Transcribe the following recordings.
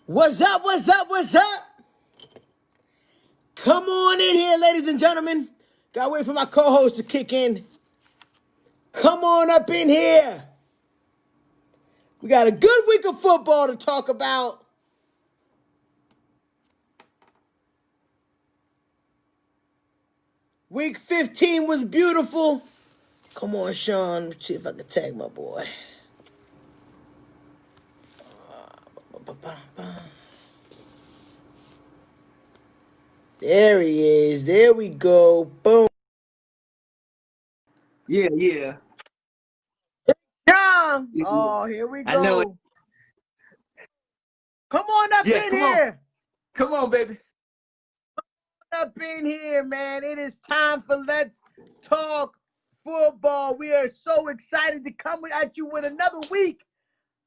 What's up? What's up? What's up? Come on in here, ladies and gentlemen. Gotta wait for my co-host to kick in. Come on up in here. We got a good week of football to talk about. Week 15 was beautiful. Come on, Sean. Let's see if I can tag my boy. There he is. There we go. Boom. Yeah. Sean. Oh, here we go. I know it. Come on up in here. Come on, baby. Up in here, man. It is time for Let's Talk Football. We are so excited to come at you with another week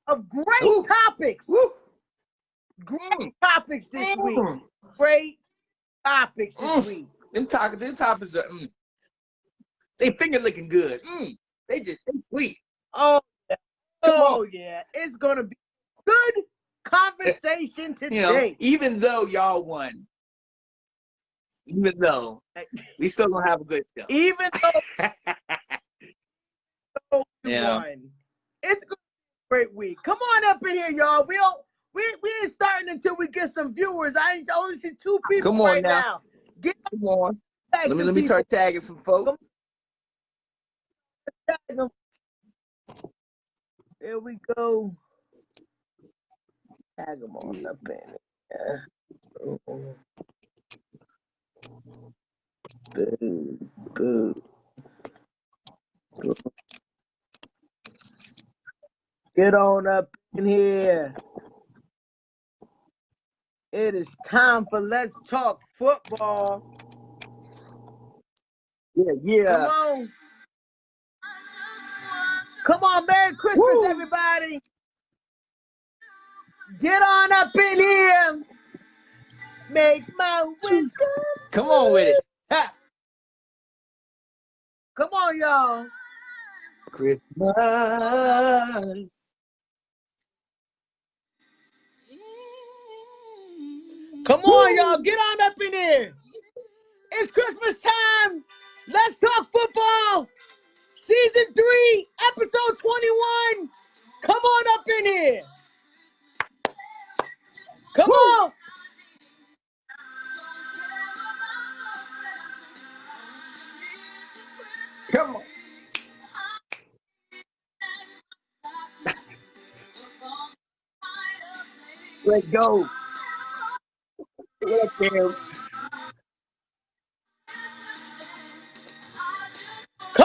of great topics. Great topics this week. Great topics this week. Them topics are they finger looking good. They sweet. Oh yeah. It's gonna be good conversation today. You know, even though y'all won. Even though we still gonna have a good show. Even though we won. It's gonna be a great week. Come on up in here, y'all. We ain't starting until we get some viewers. I only see 2 people right now. Come on. Let me start tagging some folks. There we go. Tag them on up in here. Boo. Get on up in here. It is time for Let's Talk Football. Yeah. Come on, Merry Christmas, everybody. Get on up in here. Make my wish come on with it. Ha. Come on, y'all. Christmas. Come on, y'all. Get on up in here. It's Christmas time. Let's Talk Football. Season 3, episode 21. Come on up in here. Come on. Come on. Let's go. Come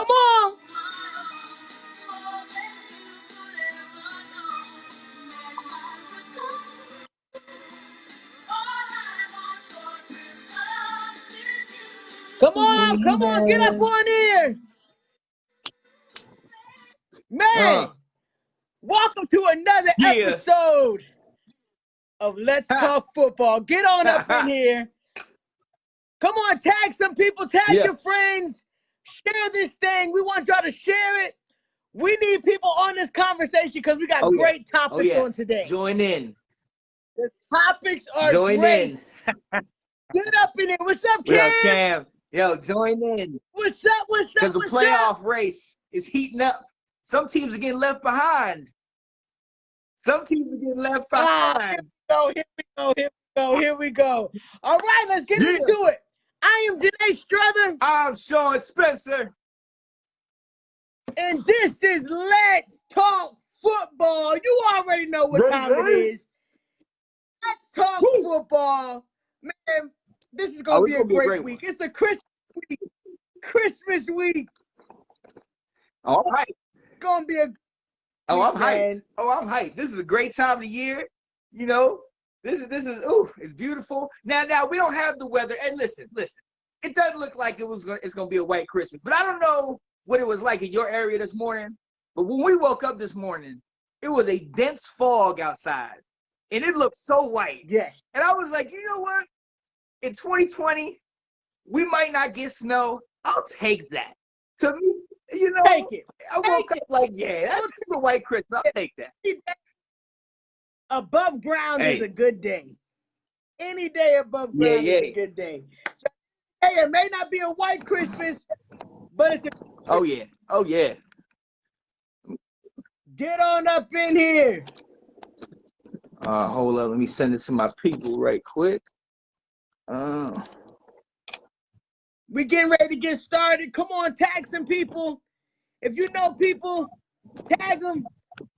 on. Come on, get up on here. Man, welcome to another episode of Let's Talk Football. Get on up in here. Come on, tag some people, tag your friends. Share this thing. We want y'all to share it. We need people on this conversation because we got great topics on today. Join in. The topics are great. Get up in here. What's up, Cam? What up, Cam? Yo, join in. What's up? Because the playoff race is heating up. Some teams are getting left behind. Here we go. All right, let's get into it. I am Janae Strother. I'm Sean Spencer. And this is Let's Talk Football. You already know what time it is. Let's Talk Football. Man, this is going to be a great week. It's a Christmas week. All right. It's going to be a I'm hyped. This is a great time of the year. You know, this is it's beautiful. Now we don't have the weather. And listen. It doesn't look like it's going to be a white Christmas. But I don't know what it was like in your area this morning. But when we woke up this morning, it was a dense fog outside. And it looked so white. Yes. And I was like, you know what? In 2020, we might not get snow. I'll take that. To me, you know, take it. I woke up like, that's a white Christmas. I'll take that. above ground is a good day. Any day above ground is a good day. So, hey, it may not be a white Christmas, but it's a oh yeah. Oh yeah. Get on up in here. Hold up. Let me send it to my people right quick. We getting ready to get started. Come on, tag some people. If you know people, tag them.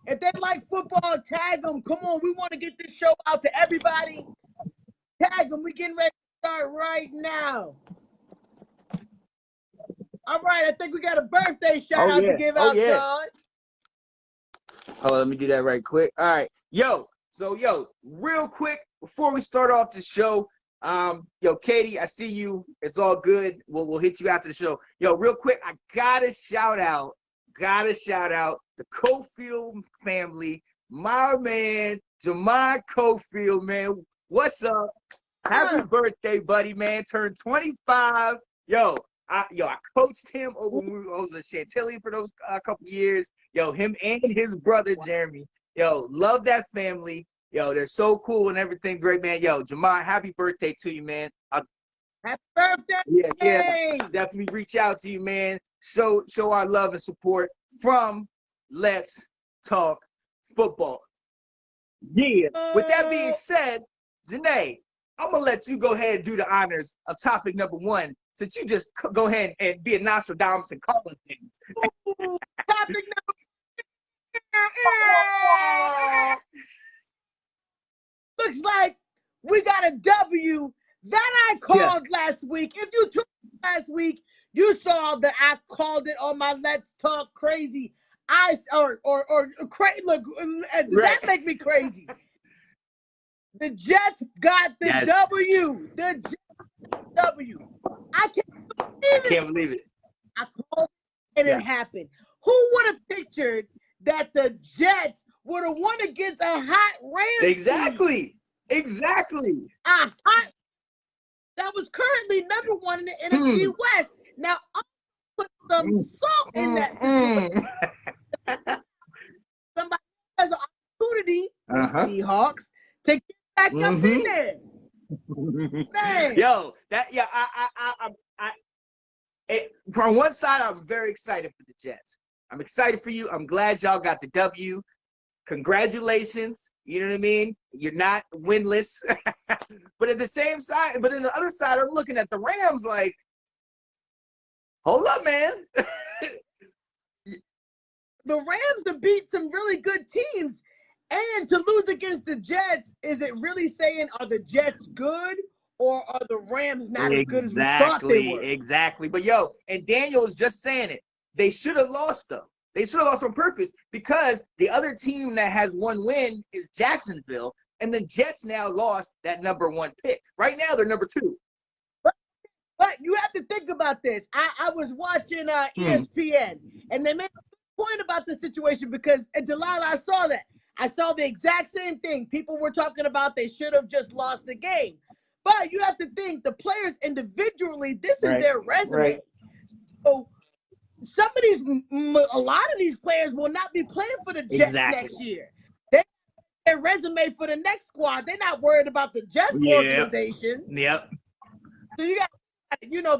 If they like football, tag them. Come on, we want to get this show out to everybody. Tag them. We getting ready to start right now. All right, I think we got a birthday shout out to give out, Sean. Oh, let me do that right quick. All right. So real quick, before we start off the show, Katie, I see you. It's all good. We'll hit you after the show. Real quick, I gotta shout out the Cofield family. My man, Jamon Cofield, man. What's up? Happy birthday, buddy, man. Turned 25. I coached him over when I was at Chantilly for those couple years. Him and his brother Jeremy. Love that family. They're so cool and everything. Great, man. Jamon, happy birthday to you, man. Happy birthday. Yeah. Definitely reach out to you, man. Show our love and support from Let's Talk Football. Yeah. With that being said, Janae, I'm going to let you go ahead and do the honors of topic number 1, since you just go ahead and be a Nostradamus and call things. Topic number 1. Looks like we got a W that I called last week. If you took last week, you saw that I called it on my Let's Talk Crazy. Look, does that make me crazy? The Jets got the W. The Jets W. I can't believe it. I called it and it happened. Who would have pictured that the Jets would have won against a hot Rams Exactly. That was currently number 1 in the NFC West. Now, I'll put some salt in that situation. Somebody has an opportunity, the Seahawks, to get back up in there. Man. From one side, I'm very excited for the Jets. I'm excited for you. I'm glad y'all got the W. Congratulations. You know what I mean? You're not winless. But at the same side, but in the other side, I'm looking at the Rams like, hold up, man. The Rams have beat some really good teams. And to lose against the Jets, is it really saying, are the Jets good? Or are the Rams not as good as we thought they were? Exactly. But and Daniel is just saying it. They should have lost, though. They should have lost on purpose, because the other team that has 1 win is Jacksonville, and the Jets now lost that number 1 pick. Right now, they're number 2. But you have to think about this. I was watching ESPN, and they made a point about the situation because, and Delilah, I saw that. I saw the exact same thing. People were talking about they should have just lost the game. But you have to think the players individually, this is their resume. Right. So a lot of these players will not be playing for the Jets next year. They their resume for the next squad. They're not worried about the Jets organization. Yep. So you got,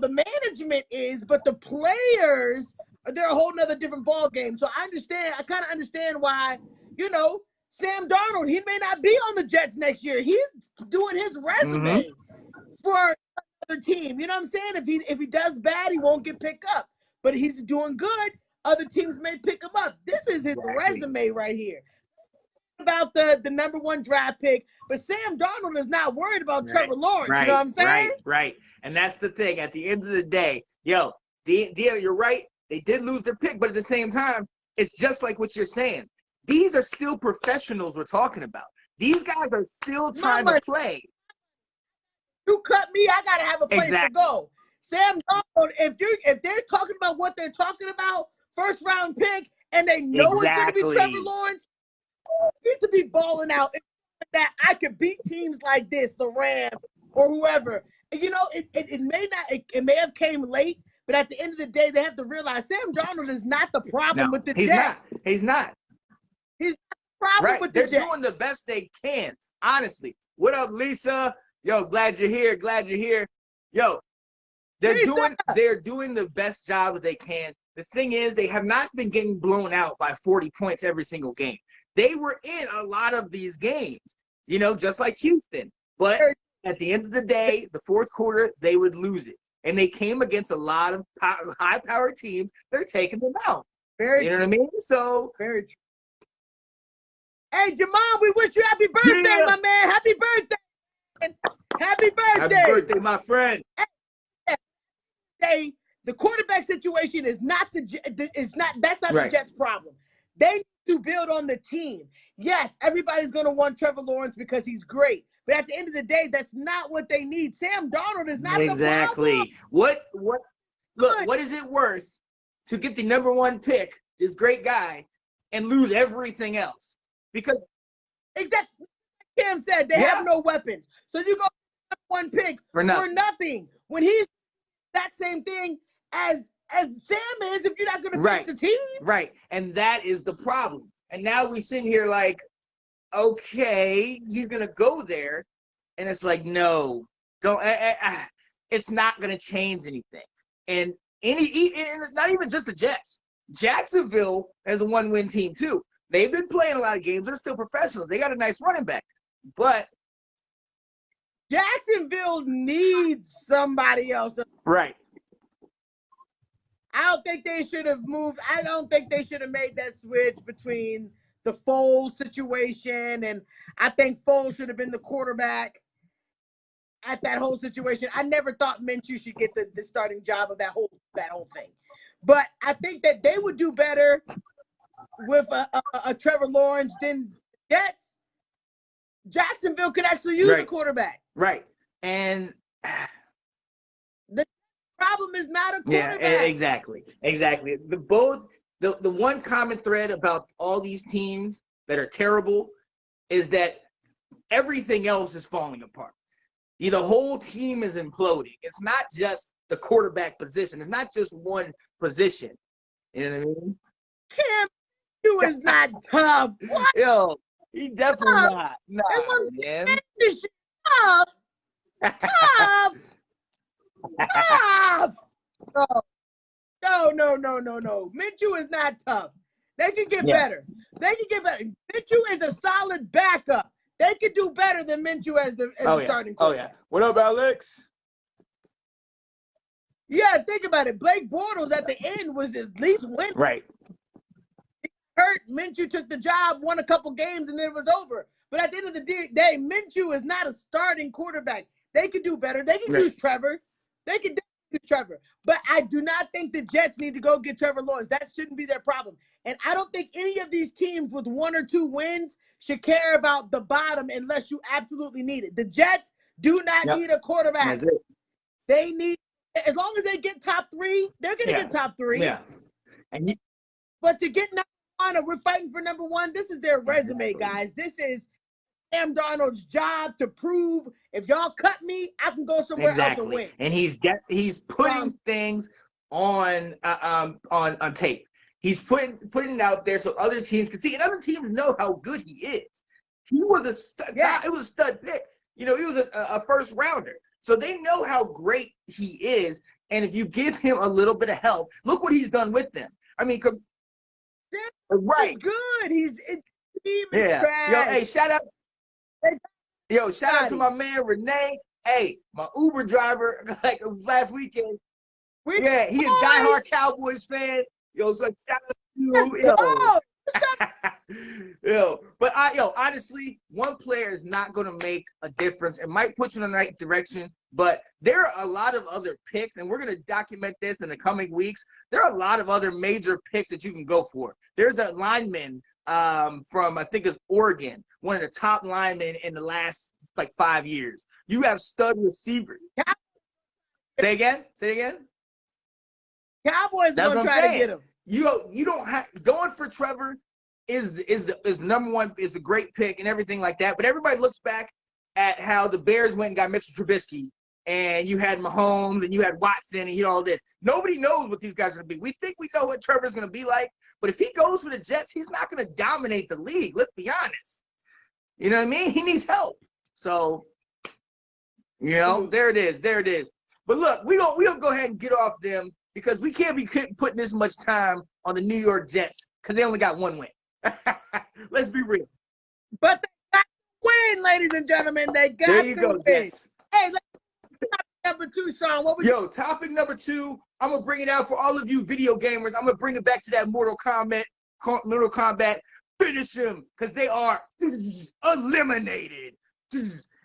the management is, but the players, they're a whole nother different ball game. So I kind of understand why, Sam Darnold, he may not be on the Jets next year. He's doing his resume for another team. You know what I'm saying? If he does bad, he won't get picked up. But he's doing good, other teams may pick him up. This is his resume right here. About the number 1 draft pick, but Sam Darnold is not worried about Trevor Lawrence. You know what I'm saying? Right. And that's the thing. At the end of the day, you're right. They did lose their pick, but at the same time, it's just like what you're saying. These are still professionals we're talking about. These guys are still trying to play. You cut me, I gotta have a place to go. Sam Darnold, if they're talking about what they're talking about, 1st round pick, and they know it's gonna be Trevor Lawrence, he used to be balling out that I could beat teams like this, the Rams or whoever. It may have came late, but at the end of the day, they have to realize Sam Darnold is not the problem with the Jets. He's not. problem with the Jets. They're doing the best they can, honestly. What up, Lisa? Yo, glad you're here. Glad you're here. Yo, they're doing the best job that they can. The thing is, they have not been getting blown out by 40 points every single game. They were in a lot of these games, just like Houston. But at the end of the day, the fourth quarter, they would lose it. And they came against a lot of high-powered teams. They're taking them out. You know what I mean? So, very true. Hey, Jamal, we wish you happy birthday, my man. Happy birthday. Happy birthday. Happy birthday, my friend. Hey, the quarterback situation is not that's not the Jets' problem. They need to build on the team. Yes, everybody's going to want Trevor Lawrence because he's great. But at the end of the day, that's not what they need. Sam Darnold is not the problem. What is it worth to get the number one pick, this great guy, and lose everything else? Because exactly, Cam said they have no weapons. So you go one pick for nothing. When he's that same thing as Sam is, if you're not going to fix the team. Right, and that is the problem. And now we sit here like, okay, he's going to go there. And it's like, no, don't. It's not going to change anything. And it's not even just the Jets. Jacksonville has a one-win team, too. They've been playing a lot of games. They're still professional. They got a nice running back. But Jacksonville needs somebody else. Right. I don't think they should have moved. I don't think they should have made that switch between the Foles situation, and I think Foles should have been the quarterback at that whole situation. I never thought Minshew should get the starting job of that whole thing. But I think that they would do better with a Trevor Lawrence than Jets. Jacksonville could actually use a quarterback. Right. And the problem is not a quarterback. Yeah, exactly. The one common thread about all these teams that are terrible is that everything else is falling apart. The whole team is imploding. It's not just the quarterback position. It's not just one position. You know what I mean? Cam, you is not tough. What? Yo, he definitely not. Nah, man. Tough. Tough. No. Minshew is not tough. They can get better. Minshew is a solid backup. They could do better than Minshew as the starting quarterback. What up, Alex? Yeah, think about it. Blake Bortles at the end was at least winning. Right. He hurt. Minshew took the job, won a couple games, and then it was over. But at the end of the day, Minshew is not a starting quarterback. They could do better. They can use Trevor. They can use Trevor. But I do not think the Jets need to go get Trevor Lawrence. That shouldn't be their problem. And I don't think any of these teams with 1 or 2 wins should care about the bottom unless you absolutely need it. The Jets do not need a quarterback. They need, as long as they get top 3, they're going to get top 3. Yeah. But to get number 1, or we're fighting for number 1, this is their resume, guys. This is Sam Darnold's job to prove, if y'all cut me, I can go somewhere else and win. And he's putting things on tape. He's putting it out there so other teams can see, and other teams know how good he is. He was a stud. It was a stud pick. He was a first rounder. So they know how great he is. And if you give him a little bit of help, look what he's done with them. I mean, He's good. He's trash. Yo, hey, shout out to my man Renee. Hey, my Uber driver, like last weekend. He's a diehard Cowboys fan. Yo, so shout out to you. But honestly, one player is not going to make a difference. It might put you in the right direction, but there are a lot of other picks, and we're going to document this in the coming weeks. There are a lot of other major picks that you can go for. There's a lineman from, I think it's Oregon, one of the top linemen in the last 5 years. You have stud receivers. Say again. Cowboys are going to try to get him. You don't have, going for Trevor is the number one, is the great pick and everything like that. But everybody looks back at how the Bears went and got Mitchell Trubisky, and you had Mahomes, and you had Watson, and you know all this. Nobody knows what these guys are going to be. We think we know what Trevor's going to be like, but if he goes for the Jets, he's not going to dominate the league. Let's be honest. You know what I mean? He needs help. So, you know, there it is. There it is. But look, we'll go ahead and get off them because we can't be putting this much time on the New York Jets because they only got one win. Let's be real. But they got to win, ladies and gentlemen. They got there you to go, win. Jets. Hey, number 2, Sean. What was topic number 2. I'm gonna bring it out for all of you video gamers. I'm gonna bring it back to that Mortal Kombat. Finish them because they are eliminated.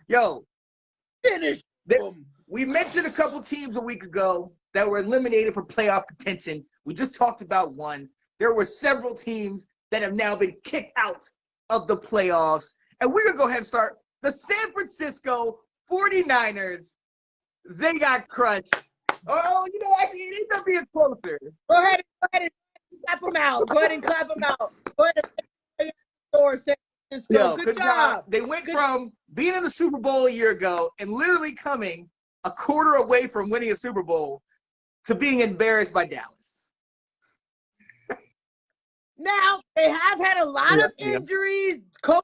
Yo, finish them. We mentioned a couple teams a week ago that were eliminated from playoff contention. We just talked about one. There were several teams that have now been kicked out of the playoffs, and we're gonna go ahead and start. The San Francisco 49ers. They got crushed. Oh, you know, actually, it ain't gonna be closer. Go ahead and clap them out. Go ahead and clap them out. Go ahead and San Francisco. Good job. They went from being in the Super Bowl a year ago and literally coming a quarter away from winning a Super Bowl to being embarrassed by Dallas. Now, they have had a lot of injuries. COVID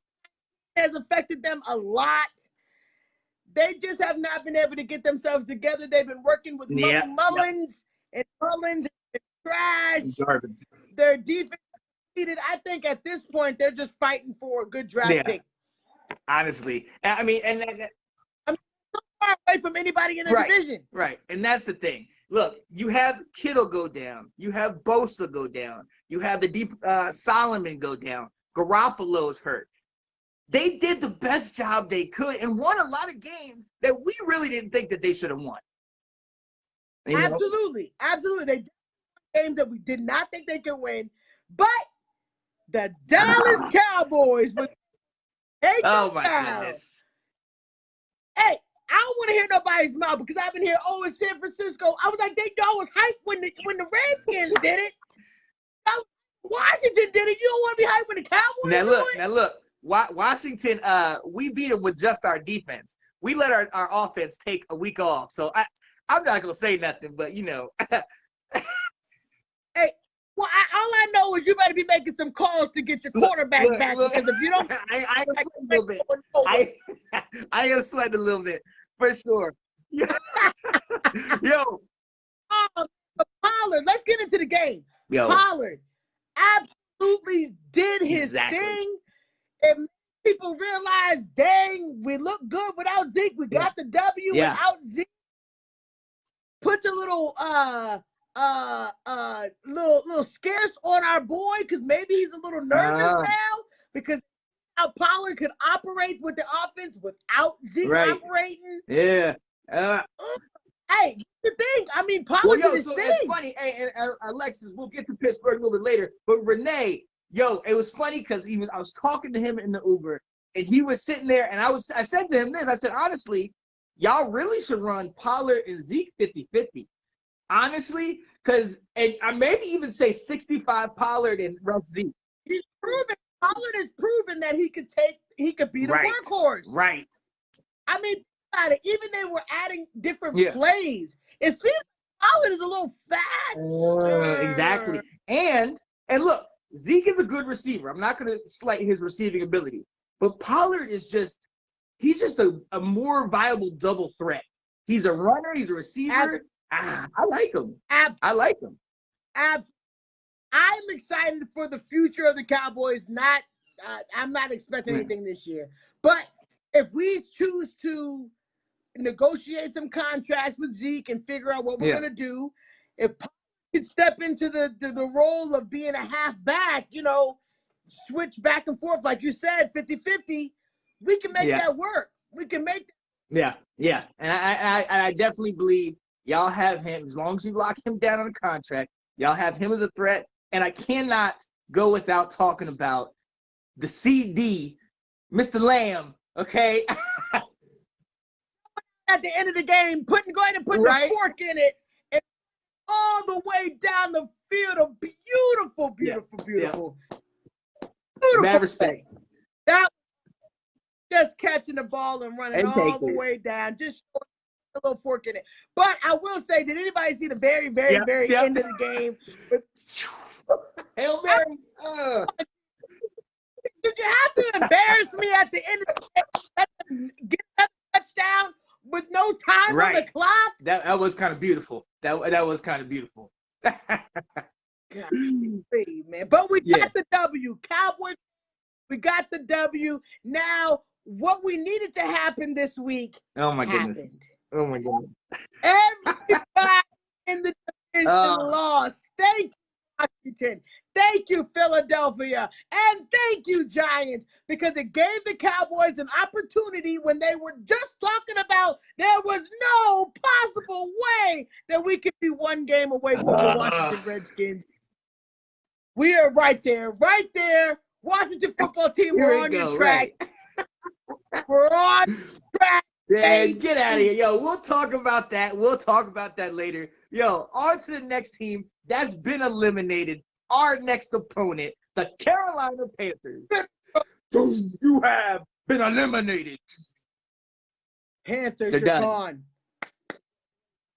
has affected them a lot. They just have not been able to get themselves together. They've been working with Mullins, and Mullins is trash. Garbage. Their defense needed. I think at this point they're just fighting for a good draft pick. Honestly, I mean, and I'm so far away from anybody in the division. Right, and that's the thing. Look, you have Kittle go down. You have Bosa go down. You have the Solomon go down. Garoppolo's hurt. They did the best job they could and won a lot of games that we really didn't think that they should have won. You absolutely. Know? Absolutely. They did games that we did not think they could win. But the Dallas Cowboys was oh my goodness. Hey, I don't want to hear nobody's mouth because I've been here, in San Francisco. I was like, y'all was hyped when the Redskins did it. Washington did it. You don't want to be hyped when the Cowboys Now look. Washington, we beat them with just our defense. We let our offense take a week off. So I'm not going to say nothing, but, you know. Hey, well, all I know is you better be making some calls to get your quarterback back because if you don't. I am sweating a little bit. I am sweating a little bit, for sure. Yo. Pollard, let's get into the game. Pollard absolutely did his thing. And people realize, dang, we look good without Zeke. We got the W without Zeke. Puts a little little scarce on our boy because maybe he's a little nervous now because how Pollard could operate with the offense without Zeke operating. Yeah. Hey, the thing. I mean, Pollard did his thing. It's funny. Hey, and Alexis, we'll get to Pittsburgh a little bit later, but Renee. It was funny because I was talking to him in the Uber, and he was sitting there, and I said to him this, I said, honestly, y'all really should run Pollard and Zeke 50-50. Honestly, because, and I maybe even say 65 Pollard and Russ Zeke. Pollard has proven that he could be the workhorse. Right. I mean, even they were adding different plays. It seems Pollard is a little fast. Exactly. And look, Zeke is a good receiver. I'm not going to slight his receiving ability. But Pollard is he's just a more viable double threat. He's a runner. He's a receiver. I like him. I like him. I'm excited for the future of the Cowboys. I'm not expecting anything this year. But if we choose to negotiate some contracts with Zeke and figure out what we're going to do, if could step into the role of being a halfback, switch back and forth, like you said, 50-50, we can make that work. We can make that. Yeah. And I definitely believe y'all have him, as long as you lock him down on a contract, y'all have him as a threat. And I cannot go without talking about the CD, Mr. Lamb, okay? At the end of the game, go ahead and put the fork in it. All the way down the field, a beautiful. Mad respect. That just catching the ball and running all the way down. Just a little fork in it. But I will say, did anybody see the very, very, very end of the game? Hail Mary. Did you have to embarrass me at the end of the game? Let them get another touchdown with no time on the clock? That was kind of beautiful. That was kind of beautiful. God, man. But we got the W. Cowboys, we got the W. Now, what we needed to happen this week happened. Oh, my goodness. Everybody in the division lost. Thank you, Washington. Thank you, Philadelphia. And thank you, Giants, because it gave the Cowboys an opportunity when they were just talking about there was no possible way that we could be one game away from the Washington Redskins. We are right there. Washington football team, we're on your track. Right. We're on track. Yeah, get out of here. Yo, we'll talk about that. We'll talk about that later. Yo, on to the next team that's been eliminated. Our next opponent, the Carolina Panthers. You have been eliminated. Panthers, you're gone.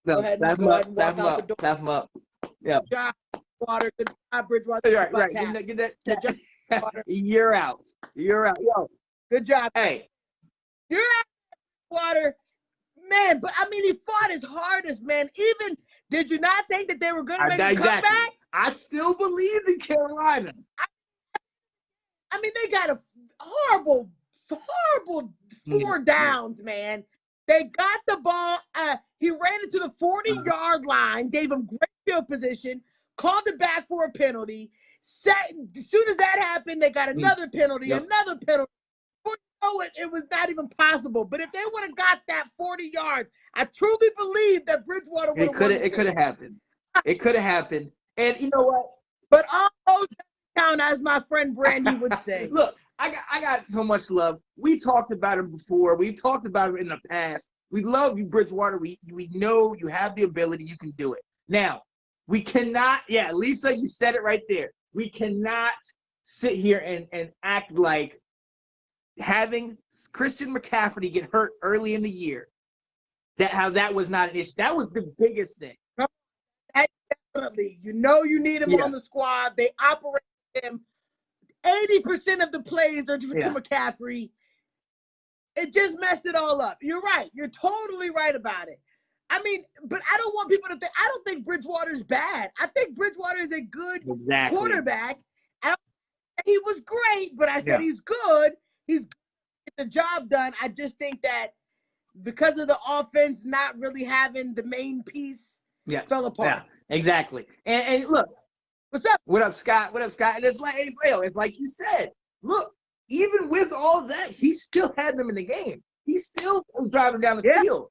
No, clap them up. Yeah. Good job, Water. Good job, Bridgewater. Right. Get that. You're out. Yo. Good job. Hey. You're out, Water. Man, but I mean, he fought his hardest, man. Even, did you not think that they were going to make a comeback? I still believe in Carolina. I mean, they got a horrible 4 downs, man. They got the ball. He ran into the 40-yard line, gave him great field position, called it back for a penalty. As soon as that happened, they got another penalty, another penalty. Before you know it, it was not even possible. But if they would have got that 40 yards, I truly believe that Bridgewater would have won. It could have happened. It could have happened. And you know what? But almost count, as my friend Brandy would say. Look, I got so much love. We talked about him before. We've talked about him in the past. We love you, Bridgewater. We know you have the ability. You can do it. Now, we cannot, Lisa, you said it right there. We cannot sit here and act like having Christian McCaffrey get hurt early in the year, that was not an issue. That was the biggest thing. Definitely. You know you need him on the squad. They operate him. 80% of the plays are to McCaffrey. It just messed it all up. You're right. You're totally right about it. I mean, but I don't want people to think, I don't think Bridgewater's bad. I think Bridgewater is a good quarterback. He was great, but I said he's good. He's get the job done. I just think that because of the offense not really having the main piece, fell apart. Yeah, exactly. And look, what's up? What up, Scott? And it's like you said. Look, even with all that, he still had them in the game. He still was driving down the field.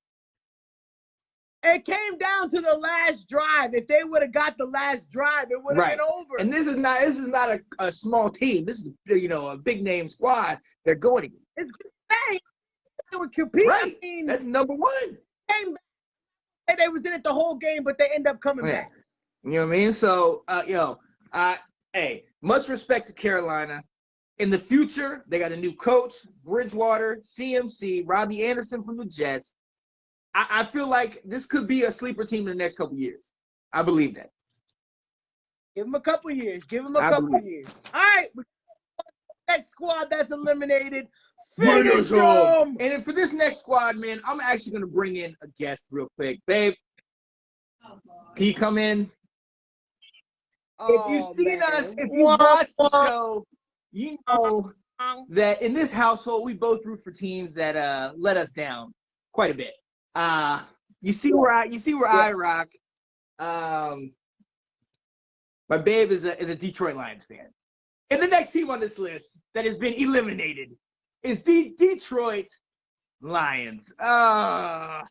It came down to the last drive. If they would have got the last drive, it would have been over. And this is not a small team. This is a big name squad. They're going against. It's great. They were competing. Right. That's number one. Came back. They was in it the whole game, but they end up coming back. You know what I mean? So, hey, much respect to Carolina. In the future, they got a new coach, Bridgewater, CMC, Robbie Anderson from the Jets. I feel like this could be a sleeper team in the next couple years. I believe that. Give them a couple years. All right. Next squad that's eliminated. Finish them. And then for this next squad, man, I'm actually going to bring in a guest real quick. Babe, can you come in? If you've seen us, if you watch the show, you know that in this household, we both root for teams that let us down quite a bit. You see where I rock. My babe is a Detroit Lions fan. And the next team on this list that has been eliminated is the Detroit Lions. Come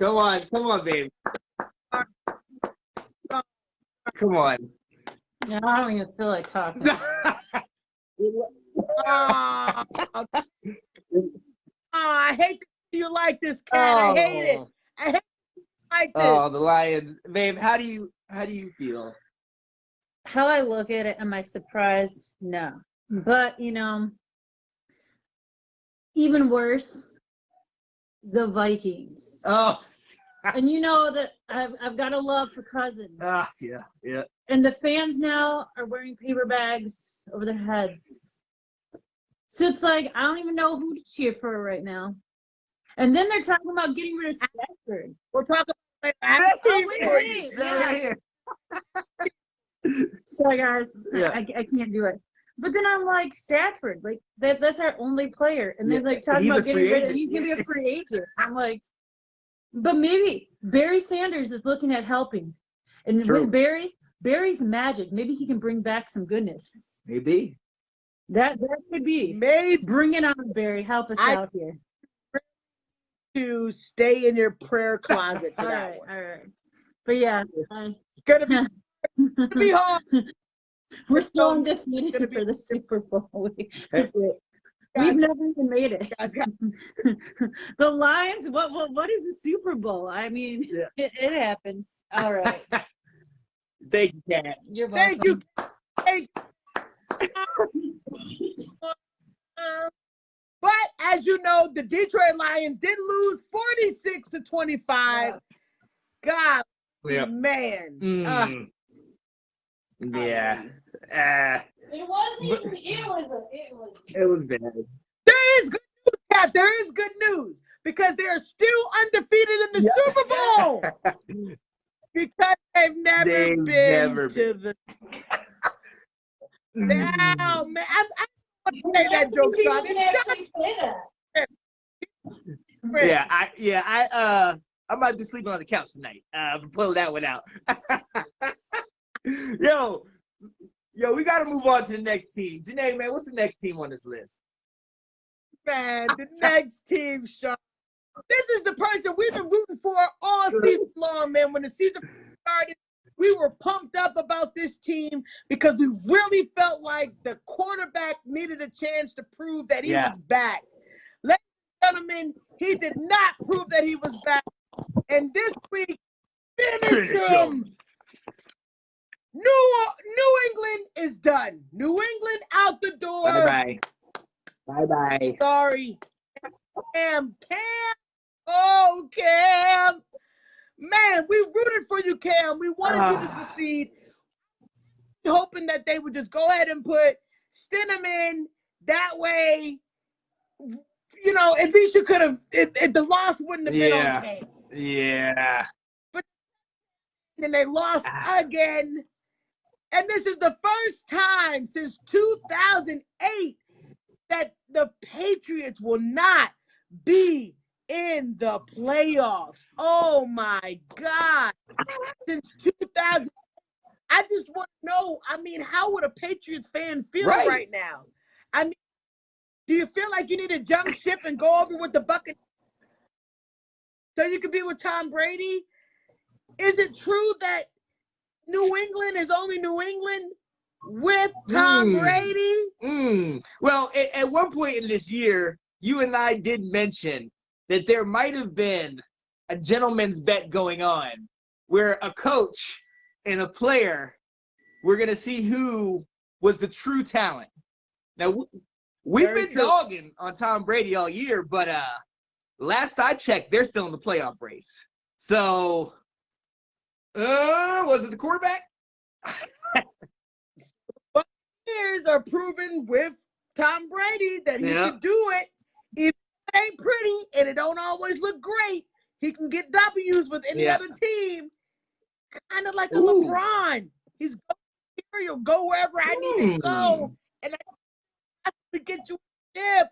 on, babe. Come on. No, I don't even feel like talking. I hate that you like this, Cat. I hate it. I hate you like this. Oh, the Lions. Babe, how do you feel? How I look at it, am I surprised? No. But, even worse, the Vikings. Oh. And you know that I've got a love for Cousins. Yeah. And the fans now are wearing paper bags over their heads. So it's like, I don't even know who to cheer for right now. And then they're talking about getting rid of Stafford. We're talking about Sorry, guys. Yeah. I can't do it. But then I'm like, Stafford, like that's our only player. And they're like talking about getting rid of him. He's going to be a free agent. I'm like, but maybe Barry Sanders is looking at helping. And with Barry's magic, maybe he can bring back some goodness. Maybe. That could be. Maybe. Bring it on, Barry. Help us out here. To stay in your prayer closet for that one. All right. But yeah. It's going to be hard. We're still undefeated for the Super Bowl. We've never even made it. The Lions, what is the Super Bowl? I mean, it happens. All right. Thank you, Kat. You're welcome. Thank you. But as you know, the Detroit Lions did lose 46-25. God, man. Yeah. It was bad. There is good news, Kat. There is good news because they are still undefeated in the Super Bowl because they've never been to the. Now, man, I want to say that joke, Sean. I might be sleeping on the couch tonight. Pull that one out. Yo, we got to move on to the next team. Janae, man, what's the next team on this list? Man, the next team, Sean. This is the person we've been rooting for all season long, man. When the season started, we were pumped up about this team because we really felt like the quarterback needed a chance to prove that he was back. Ladies and gentlemen, he did not prove that he was back. And this week, finish him. New England is done. New England out the door. Bye-bye. Sorry. Cam. Oh, Cam. Man, we rooted for you, Cam. We wanted you to succeed. Hoping that they would just go ahead and put Stidham in. That way, you know, at least you could have, the loss wouldn't have been on Cam. Yeah. But then they lost again. And this is the first time since 2008 that the Patriots will not be in the playoffs. Oh, my God. Since 2000, I just want to know, I mean, how would a Patriots fan feel right now? I mean, do you feel like you need to jump ship and go over with the Buccaneers so you could be with Tom Brady? Is it true that New England is only New England with Tom Brady? Well, at one point in this year, you and I did mention that there might have been a gentleman's bet going on where a coach and a player were going to see who was the true talent. Now, we've been dogging on Tom Brady all year, but last I checked, they're still in the playoff race. So, was it the quarterback? Buccaneers are proving with Tom Brady that he can do it. If it ain't pretty and it don't always look great, he can get W's with any other team. Kind of like a LeBron. He's he'll go wherever I need to go. And I have to get you a chip.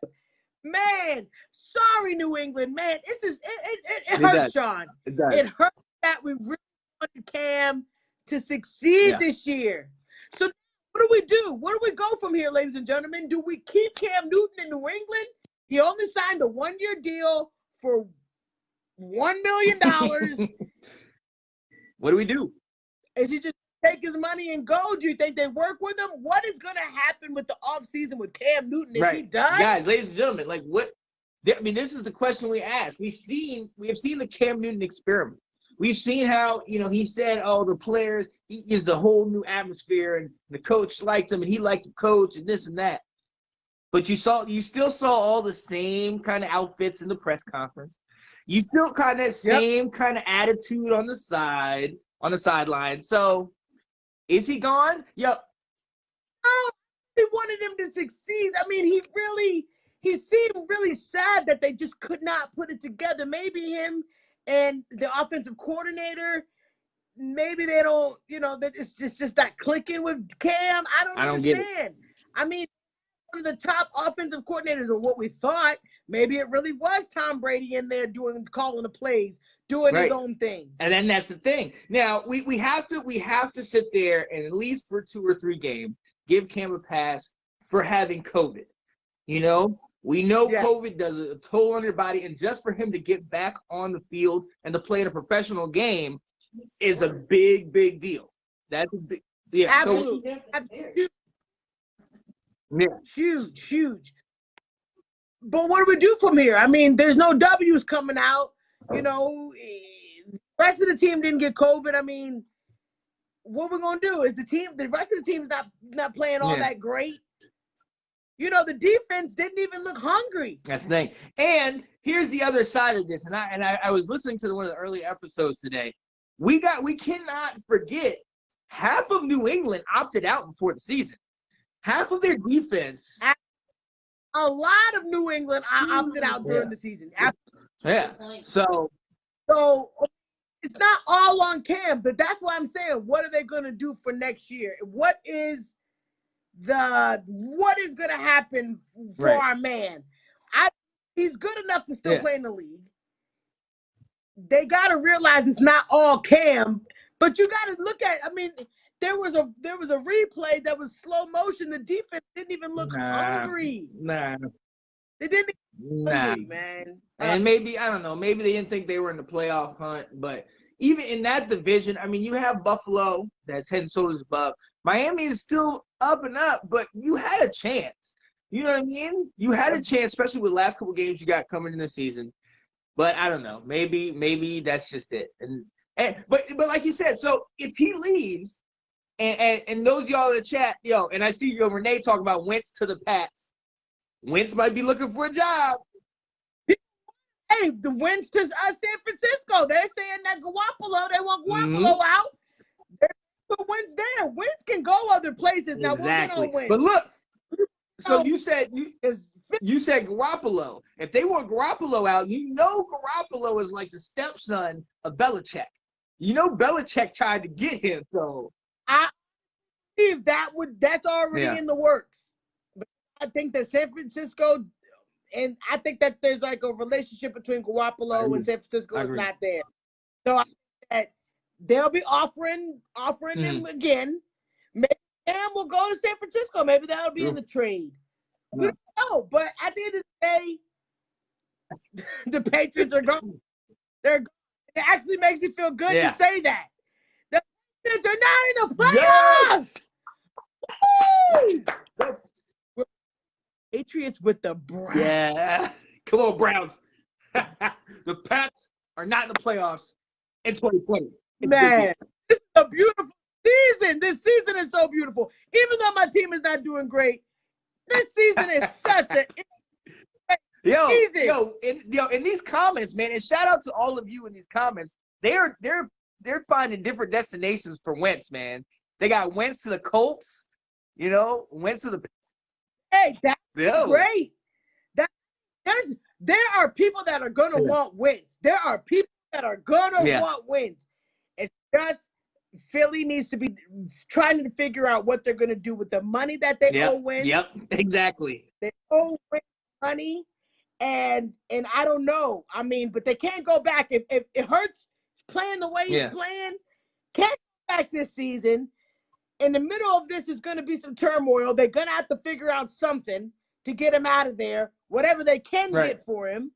Man, sorry, New England. Man, it hurts, Sean. It hurts that we really wanted Cam to succeed this year. So what do we do? Where do we go from here, ladies and gentlemen? Do we keep Cam Newton in New England? He only signed a one-year deal for $1 million. What do we do? Is he just take his money and go? Do you think they work with him? What is going to happen with the offseason with Cam Newton? Is he done? Guys, ladies and gentlemen, like what? I mean, this is the question we ask. We have seen the Cam Newton experiment. We've seen how, he said, the players, he is a whole new atmosphere, and the coach liked him, and he liked the coach, and this and that. But you still saw all the same kind of outfits in the press conference. You still kind of same kind of attitude on the sideline. So, is he gone? Yep. Oh, they wanted him to succeed. I mean, he seemed really sad that they just could not put it together. Maybe him and the offensive coordinator, maybe they don't, that it's just not clicking with Cam. I don't understand. I mean, one of the top offensive coordinators, or what we thought. Maybe it really was Tom Brady in there calling the plays, doing his own thing. And then that's the thing. Now we have to sit there and at least for 2 or 3 games give Cam a pass for having COVID. We know COVID does a toll on your body, and just for him to get back on the field and to play in a professional game is a big, big deal. That's a big, Absolutely. Huge. But what do we do from here? I mean, there's no W's coming out. The rest of the team didn't get COVID. I mean, what we're gonna do is the rest of the team's not playing all that great. The defense didn't even look hungry. That's the thing. And here's the other side of this. And I was listening to one of the early episodes today. We cannot forget half of New England opted out before the season. Half of their defense. A lot of New England opted out during the season. Yeah. So it's not all on Cam, but that's why I'm saying, what are they going to do for next year? What is going to happen for our man? He's good enough to still play in the league. They got to realize it's not all Cam, but you got to look at. I mean, there was a replay that was slow motion. The defense didn't even look hungry. They didn't even look hungry, man. And maybe, I don't know, maybe they didn't think they were in the playoff hunt. But even in that division, I mean, you have Buffalo that's head and shoulders above. Miami is still up and up, but you had a chance. You know what I mean? You had a chance, especially with the last couple games you got coming in the season. But I don't know. Maybe that's just it. But like you said, so if he leaves, and those of y'all in the chat, and I see Renee talking about Wentz to the Pats. Wentz might be looking for a job. Hey, the Wentz to San Francisco. They're saying that Garoppolo, they want Garoppolo out. They put Wentz there. Wentz can go other places. Now we'll get on Wentz. But look, so you said Garoppolo. If they want Garoppolo out, Garoppolo is like the stepson of Belichick. Belichick tried to get him, so I believe that's already in the works. But I think that San Francisco, and I think that there's like a relationship between Garoppolo and San Francisco is not there. So I think that they'll be offering him again. Maybe Cam will go to San Francisco. Maybe that'll be in the trade. We don't know. But at the end of the day, the Patriots are going. It actually makes me feel good to say that. The Patriots are not in the playoffs. Yes. Patriots with the Browns. Yeah. Come on, Browns. The Pats are not in the playoffs in 2020. Man, this is a beautiful season. This season is so beautiful. Even though my team is not doing great, this season is such a in these comments, man, and shout out to all of you in these comments. They're finding different destinations for Wentz, man. They got Wentz to the Colts, Wentz to the. Hey, that's great. There are people that are gonna want Wentz. There are people that are gonna want Wentz. It's just Philly needs to be trying to figure out what they're gonna do with the money that they owe Wentz. Yep, exactly. They owe Wentz money. And I don't know. I mean, but they can't go back. If it hurts playing the way he's playing, can't go back this season. In the middle of this is going to be some turmoil. They're going to have to figure out something to get him out of there, whatever they can get for him.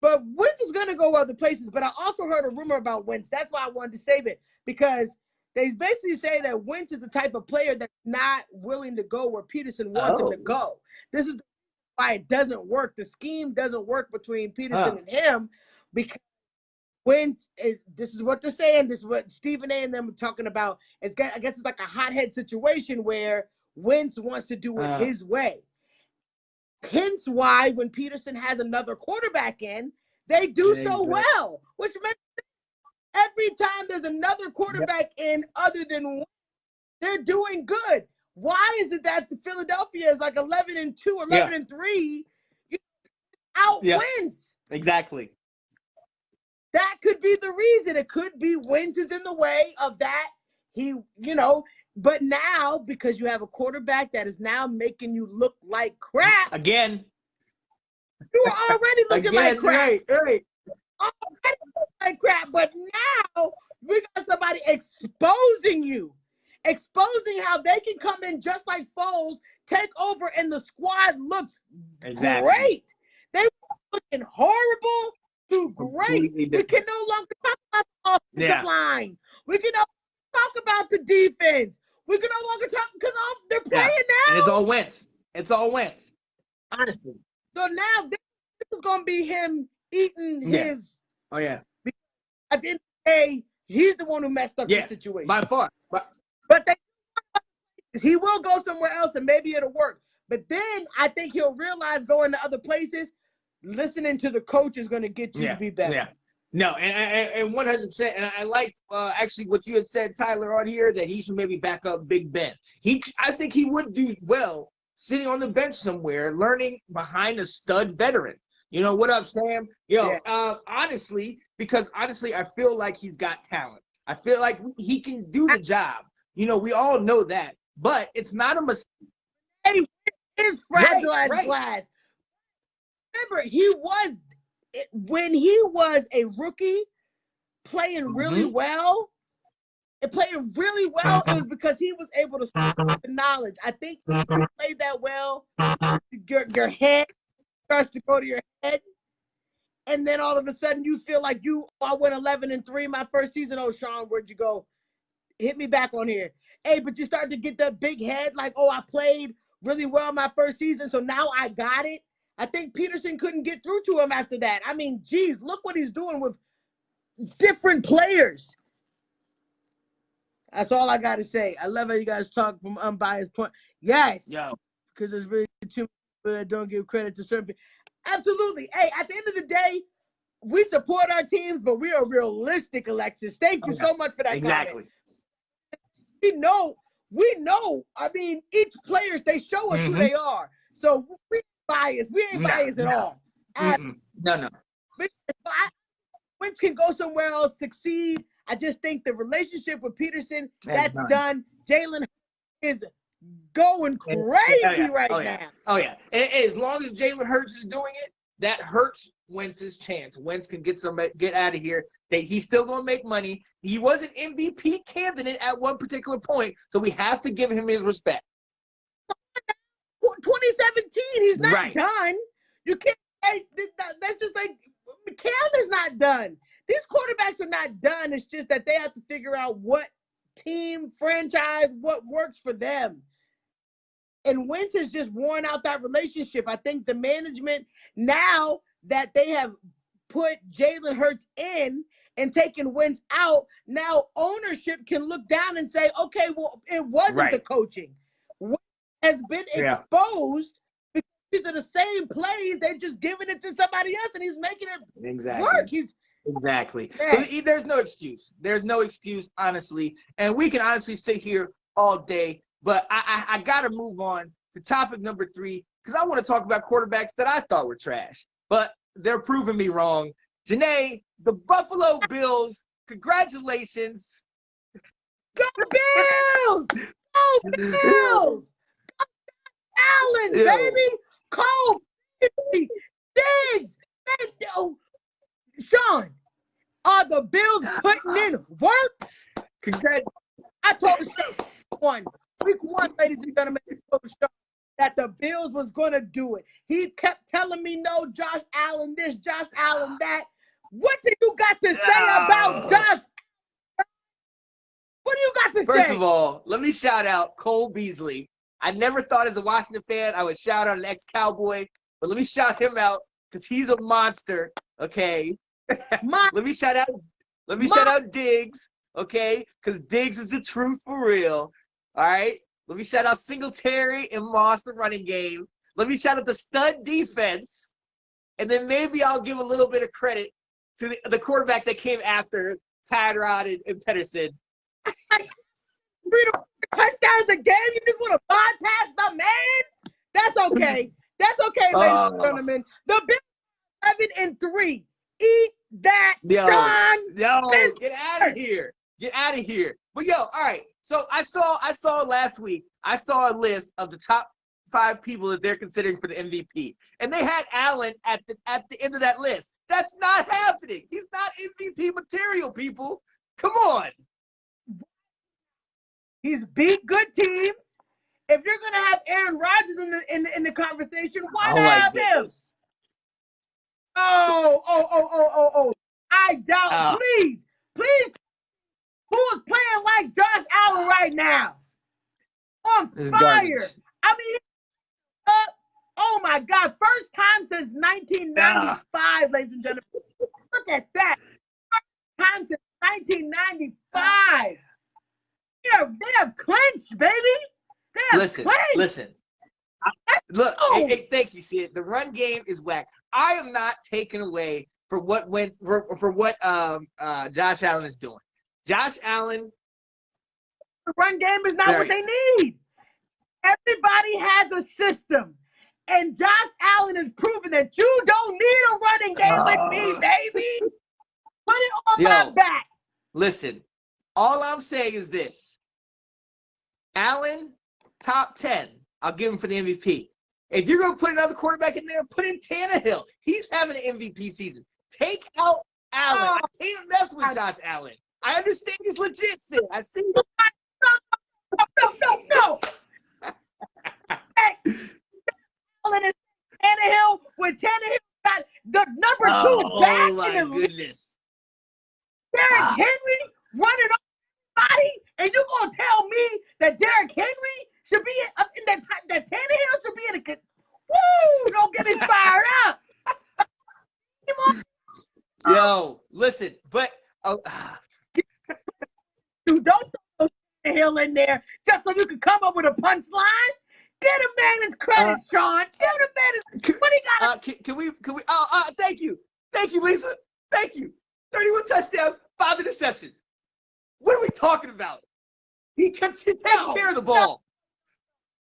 But Wentz is going to go other places. But I also heard a rumor about Wentz. That's why I wanted to save it, because they basically say that Wentz is the type of player that's not willing to go where Peterson wants him to go. This is why it doesn't work. The scheme doesn't work between Peterson and him, because this is what they're saying. This is what Stephen A. and them are talking about. I guess it's like a hothead situation where Wentz wants to do it his way. Hence why when Peterson has another quarterback in, they do so well, which makes every time there's another quarterback in other than one, they're doing good. Why is it that the Philadelphia is like 11-2, 11-3, out Wentz? Exactly. That could be the reason. It could be Wentz is in the way of that. But now because you have a quarterback that is now making you look like crap. Again. You were already looking like crap. Right. Already looking like crap. But now we got somebody exposing you. Exposing how they can come in just like Foles, take over, and the squad looks great. They were looking horrible to great. We can no longer talk about the offensive line. We can no longer talk about the defense. We can no longer talk because they're playing now. And it's all Wentz. It's all Wentz. Honestly. So now this is going to be him eating his. Oh, yeah. At the end of the day, he's the one who messed up the situation. By far. But he will go somewhere else and maybe it'll work. But then I think he'll realize going to other places, listening to the coach is going to get you to be better. Yeah. No, and 100%. And I like actually what you had said, Tyler, on here, that he should maybe back up Big Ben. I think he would do well sitting on the bench somewhere, learning behind a stud veteran. You know, what up, Sam? Honestly, I feel like he's got talent. I feel like he can do the job. You know, we all know that. But it's not a mistake. He is fragile as glass. Remember, when he was a rookie playing really well, it was because he was able to start with the knowledge. I think when you play that well, your head starts to go to your head. And then all of a sudden you feel like I went 11-3 my first season. Oh, Sean, where'd you go? Hit me back on here. Hey, but you start to get that big head like, oh, I played really well my first season, so now I got it. I think Peterson couldn't get through to him after that. I mean, geez, look what he's doing with different players. That's all I got to say. I love how you guys talk from unbiased point. Yes. Because there's really too many people that don't give credit to certain people. Absolutely. Hey, at the end of the day, we support our teams, but we are realistic, Alexis. Thank you so much for that comment. We know. I mean, each player, they show us who they are. So we ain't biased. We ain't biased at all. No. Wentz can go somewhere else, succeed. I just think the relationship with Peterson, that's done. Jalen is going crazy now. Oh, yeah. And as long as Jalen Hurts is doing it, that hurts Wentz's chance. Wentz can get out of here. He's still going to make money. He was an MVP candidate at one particular point, so we have to give him his respect. 2017, he's not done. You can't say that's just like Cam is not done. These quarterbacks are not done. It's just that they have to figure out what team, franchise, what works for them. And Wentz has just worn out that relationship. I think the management, now that they have put Jalen Hurts in and taken Wentz out, now ownership can look down and say, okay, well, it wasn't the coaching. Wentz has been exposed because these are the same plays. They're just giving it to somebody else, and he's making it work. Exactly. So there's no excuse. There's no excuse, honestly. And we can honestly sit here all day. But I got to move on to topic number 3 because I want to talk about quarterbacks that I thought were trash. But they're proving me wrong. Janae, the Buffalo Bills, congratulations. Go Bills! Go Bills! Go Allen, baby! Cole, Diggs! Sean, are the Bills putting in work? I told Sean week one, ladies and gentlemen, that the Bills was going to do it. He kept telling me, no, Josh Allen this, Josh Allen that. What do you got to say about Josh? What do you got to say? First of all, let me shout out Cole Beasley. I never thought as a Washington fan I would shout out an ex-Cowboy, but let me shout him out because he's a monster, okay? Let me shout out Diggs, okay? Because Diggs is the truth for real. All right? Let me shout out Singletary and Moss, the running game. Let me shout out the stud defense. And then maybe I'll give a little bit of credit to the quarterback that came after Tyrod and Pedersen. 3 touchdowns a game? You just want to bypass my man? That's okay. That's okay, ladies and gentlemen. The Bills 11-3. Eat that, Sean. Get out of here. Get out of here. But all right. So I saw last week, I saw a list of the top 5 people that they're considering for the MVP. And they had Allen at the end of that list. That's not happening. He's not MVP material, people. Come on. He's beat good teams. If you're gonna have Aaron Rodgers in the conversation, why not have him? Oh. I doubt. Please. Who's playing like Josh Allen right now? On fire. I mean, oh my God. First time since 1995, ladies and gentlemen. Look at that. First time since 1995. They have clinched, baby. They have clinched. Listen. Look, hey, thank you, Sid. The run game is whack. I am not taking away for what Josh Allen is doing. Josh Allen. The run game is not what they need. Everybody has a system. And Josh Allen is proving that you don't need a running game with me, baby. Put it on my back. Listen, all I'm saying is this. Allen, top 10. I'll give him for the MVP. If you're going to put another quarterback in there, put in Tannehill. He's having an MVP season. Take out Allen. I can't mess with Josh Allen. I understand he's legit, Sid. I see you. No. Allen is Tannehill when Tannehill got the number 2 back in the league. Oh, my goodness. Derrick Henry running off everybody, and you're going to tell me that Derrick Henry should be that Tannehill should be in a woo! Don't get me fired up. Yo, listen, but you don't throw Tannehill in there just so you can come up with a punchline. Get a man his credit, Sean. Give a man his. What he got? Can we? Thank you, Lisa. Thank you. 31 touchdowns, 5 interceptions. What are we talking about? He takes care of the ball.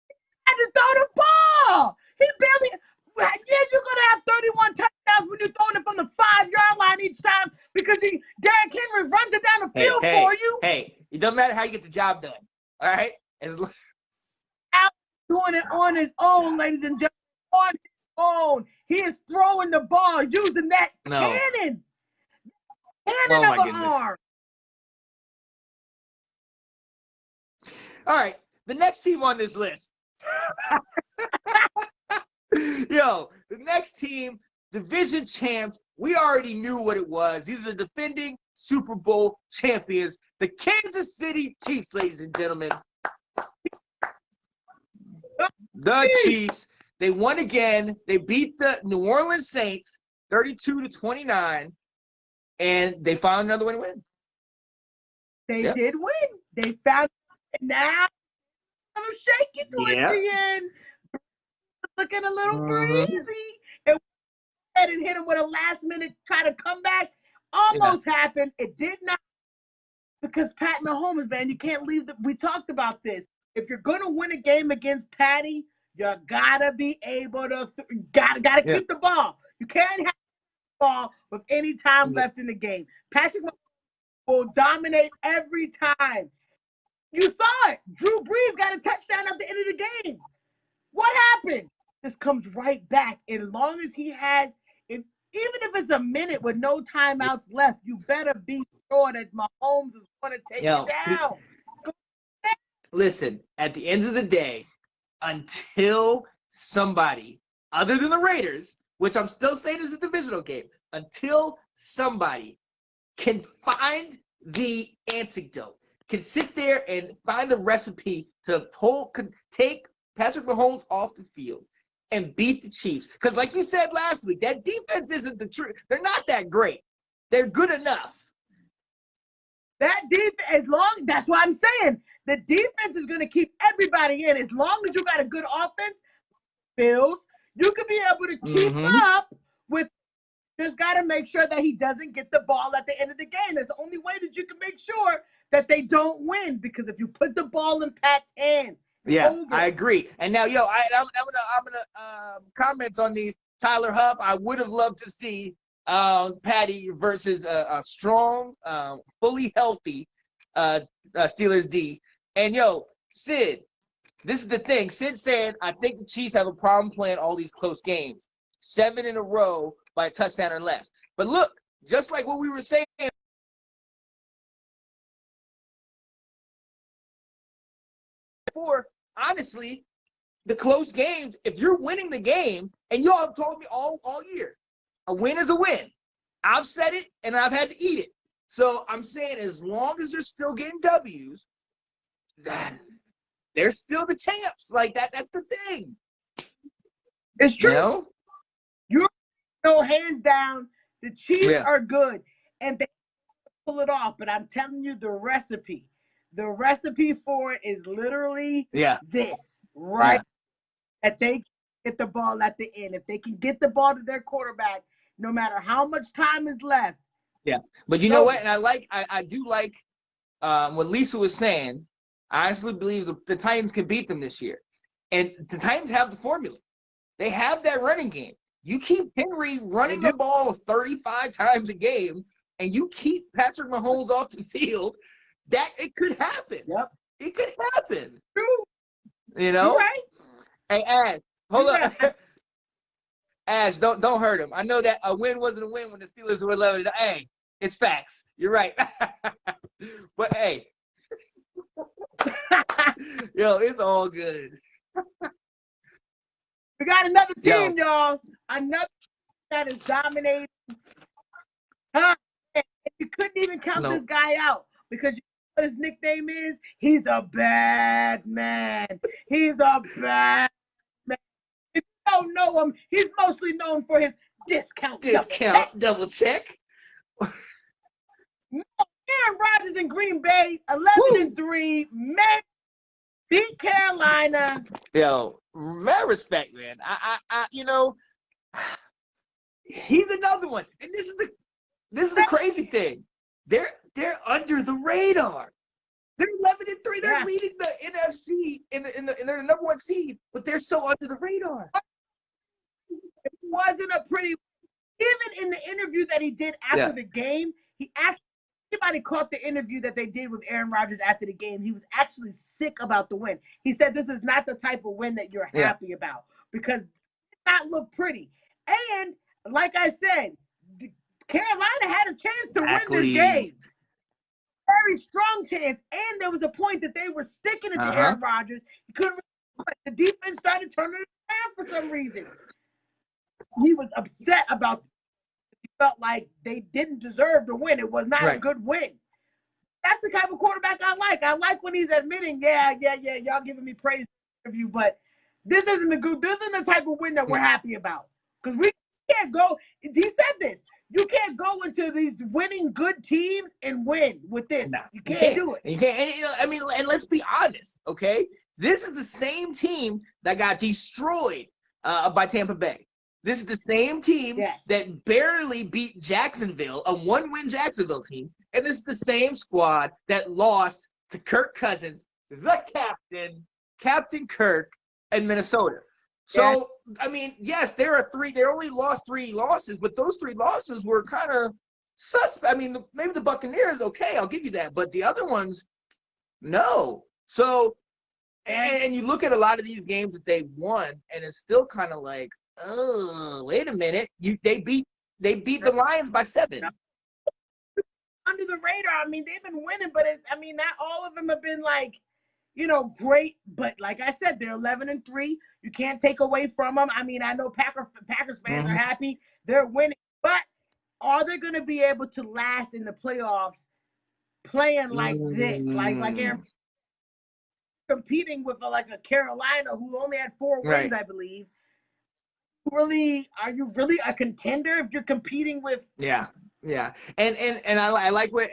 He had to throw the ball. He barely. Yeah, you're gonna have 31 touchdowns when you're throwing it from the 5-yard line each time because Derrick Henry runs it down the field for you. Hey, it doesn't matter how you get the job done. All right, doing it on his own, ladies and gentlemen. On his own, he is throwing the ball using that cannon of an arm. All right, the next team on this list. Yo, the next team, division champs. We already knew what it was. These are defending Super Bowl champions, the Kansas City Chiefs, ladies and gentlemen. The Chiefs. They won again. They beat the New Orleans Saints 32-29, and they found another way to win. They did win. They found it now. A little shaky towards the end. Looking a little crazy. And hit him with a last minute try to come back. Almost happened. It did not. Because Pat Mahomes, man, you can't leave we talked about this. If you're gonna win a game against Patty, you gotta be able to gotta keep the ball. You can't have the ball with any time left in the game. Patrick Mahomes will dominate every time. You saw it. Drew Brees got a touchdown at the end of the game. What happened? This comes right back. As long as he has, even if it's a minute with no timeouts left, you better be sure that Mahomes is going to take it down. Listen, at the end of the day, until somebody, other than the Raiders, which I'm still saying is a divisional game, until somebody can find the antidote, can sit there and find the recipe to take Patrick Mahomes off the field and beat the Chiefs. Because like you said last week, that defense isn't the truth. They're not that great. They're good enough. That defense, that's what I'm saying. The defense is going to keep everybody in. As long as you got a good offense, Bills, you can be able to keep up with. Just got to make sure that he doesn't get the ball at the end of the game. That's the only way that you can make sure that they don't win, because if you put the ball in Pat's hand, I agree. And now, I'm gonna comment on these. Tyler Huff, I would have loved to see Patty versus a strong, fully healthy Steelers D. And Sid, this is the thing. Sid said, I think the Chiefs have a problem playing all these close games. 7 in a row by a touchdown or less. But look, just like what we were saying before, honestly, the close games, if you're winning the game, and y'all have told me all year, a win is a win. I've said it, and I've had to eat it. So I'm saying as long as they're still getting W's, they're still the champs. Like that's the thing. It's true. You know, hands down, the Chiefs are good, and they pull it off. But I'm telling you, the recipe for it is literally this, right? That they get the ball at the end. If they can get the ball to their quarterback, no matter how much time is left. Yeah, but you know what? And I do like what Lisa was saying. I honestly believe the Titans can beat them this year, and the Titans have the formula. They have that running game. You keep Henry running the ball 35 times a game, and you keep Patrick Mahomes off the field, that it could happen. Yep. It could happen. True. You know? You're right. Hey, Ash, hold up. Ash, don't hurt him. I know that a win wasn't a win when the Steelers were 11. Hey, it's facts. You're right. But, hey. It's all good. We got another team, y'all. Another that is dominating. You couldn't even count this guy out, because you know what his nickname is? He's a bad man. He's a bad man. If you don't know him, he's mostly known for his discount double check. Aaron Rodgers in Green Bay, 11-3, man, beat Carolina. Mad respect, man. I he's another one, and this is the crazy thing. They're under the radar. They're 11-3. They're leading the NFC in they're the number 1 seed, but they're so under the radar. It wasn't a pretty. Even in the interview that he did after the game, he actually. Anybody caught the interview that they did with Aaron Rodgers after the game? He was actually sick about the win. He said this is not the type of win that you're happy about, because it did not look pretty. And like I said, Carolina had a chance to win this game. Very strong chance. And there was a point that they were sticking it to Aaron Rodgers. He couldn't. The defense started turning it around for some reason. He was upset about. He felt like they didn't deserve to win. It was not a good win. That's the type of quarterback I like. I like when he's admitting, y'all giving me praise of you, but this isn't the type of win that we're happy about. Because we can't go. He said this. You can't go into these winning good teams and win with this. No, you can't do it. You can't. And, and let's be honest, okay? This is the same team that got destroyed by Tampa Bay. This is the same team that barely beat Jacksonville, a 1-win Jacksonville team. And this is the same squad that lost to Kirk Cousins, the captain, Captain Kirk, in Minnesota. So, yes, they only lost 3 losses, but those 3 losses were kind of suspect. Maybe the Buccaneers, okay, I'll give you that. But the other ones, no. So, and you look at a lot of these games that they won, and it's still kind of like, oh, wait a minute. They beat the Lions by 7. Under the radar. They've been winning, but not all of them have been like, great. But like I said, they're 11-3. You can't take away from them. I know Packers fans are happy. They're winning. But are they going to be able to last in the playoffs playing like this? Like Aaron, competing with a Carolina who only had 4 wins, I believe. Are you really a contender if you're competing with Yeah, and I like what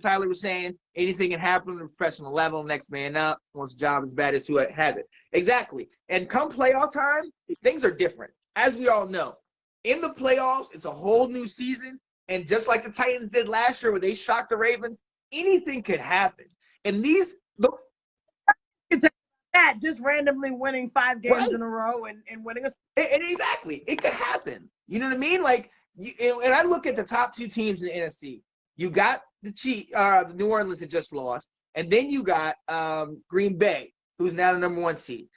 Tyler was saying. Anything can happen at a professional level. Next man up. Once the job is bad as who has it. Exactly. And come playoff time, things are different. As we all know, in the playoffs, it's a whole new season. And just like the Titans did last year, where they shocked the Ravens, anything could happen. And these look. That just randomly winning 5 games in a row and winning a. And exactly, it could happen. You know what I mean? Like. And I look at the top 2 teams in the NFC. You got the New Orleans that just lost, and then you got Green Bay, who's now the number 1 seed.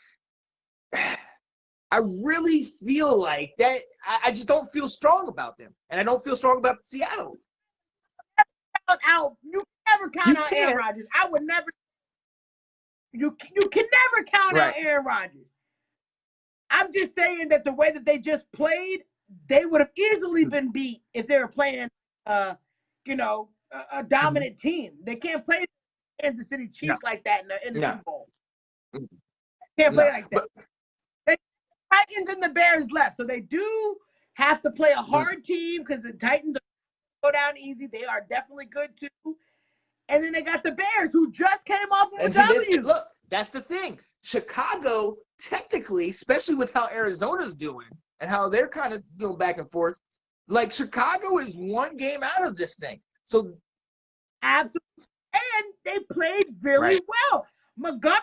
I really feel like that. I just don't feel strong about them, and I don't feel strong about Seattle. You never count out Aaron Rodgers. I would never. You can never count out Aaron Rodgers. I'm just saying that the way that they just played. They would have easily been beat if they were playing, a dominant team. They can't play the Kansas City Chiefs like that in the Super Bowl. Can't play like that. The Titans and the Bears left, so they do have to play a hard team because the Titans go down easy. They are definitely good too. And then they got the Bears, who just came off of a W. Look, that's the thing. Chicago, technically, especially with how Arizona's doing. And how they're kind of going back and forth. Like, Chicago is 1 game out of this thing. So, absolutely. And they played very well. Montgomery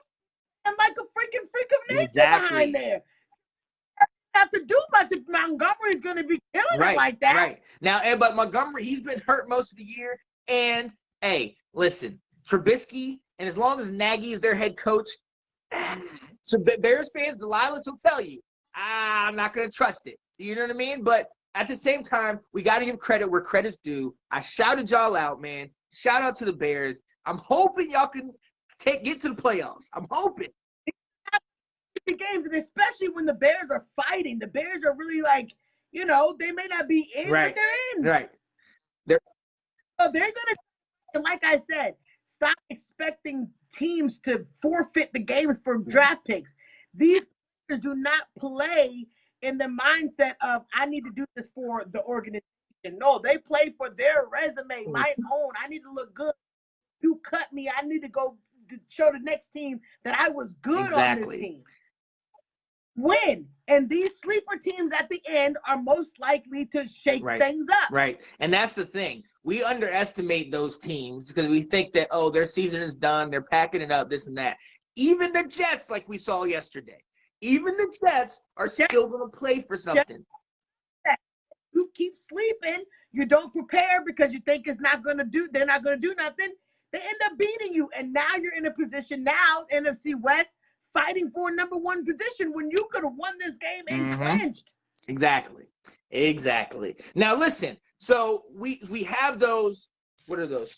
and like a freaking freak of nature behind there. Have to do much if Montgomery's going to be killing it like that. Right. Now, but Montgomery, he's been hurt most of the year. And, hey, listen, Trubisky, and as long as Nagy is their head coach, so Bears fans, Delilah will tell you, I'm not going to trust it. You know what I mean? But at the same time, we got to give credit where credit's due. I shouted y'all out, man. Shout out to the Bears. I'm hoping y'all can get to the playoffs. I'm hoping. The games, and especially when the Bears are fighting. The Bears are really like, they may not be in, but they're in. Right. They're going to, like I said, stop expecting teams to forfeit the games for draft picks. These do not play in the mindset of I need to do this for the organization. No, they play for their resume, my own. I need to look good. You cut me. I need to go to show the next team that I was good on this team. Win. And these sleeper teams at the end are most likely to shake things up. Right. And that's the thing. We underestimate those teams because we think that, their season is done. They're packing it up, this and that. Even the Jets, like we saw yesterday. Even the Jets are still going to play for something. You keep sleeping. You don't prepare because you think they're not going to do nothing. They end up beating you. And now you're in a position NFC West, fighting for a number 1 position when you could have won this game and clinched. Exactly. Now, listen. So we have those. What are those?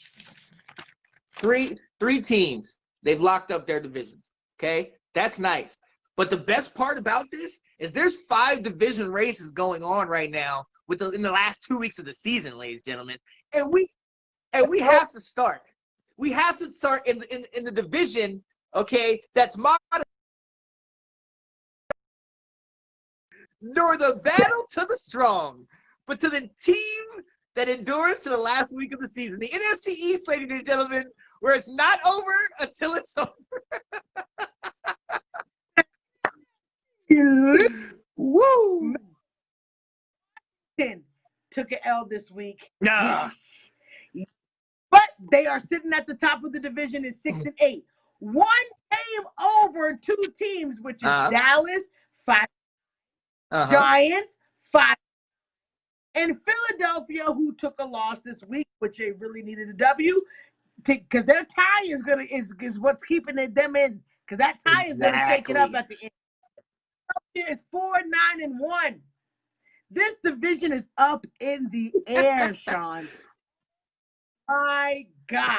Three teams. They've locked up their divisions. Okay? That's nice. But the best part about this is there's 5 division races going on right now in the last 2 weeks of the season, ladies and gentlemen. And we have to start. We have to start in the division, okay, that's modern. Nor the battle to the strong, but to the team that endures to the last week of the season. The NFC East, ladies and gentlemen, where it's not over until it's over. Woo! Took an L this week. Nah. But they are sitting at the top of the division in 6-8. 1 game over 2 teams, which is Dallas, 5. Giants, 5. And Philadelphia, who took a loss this week, which they really needed a W, because their tie is what's keeping them in. Because that tie is going to shake it up at the end. It's 4-9-1. This division is up in the air, Sean. My gosh.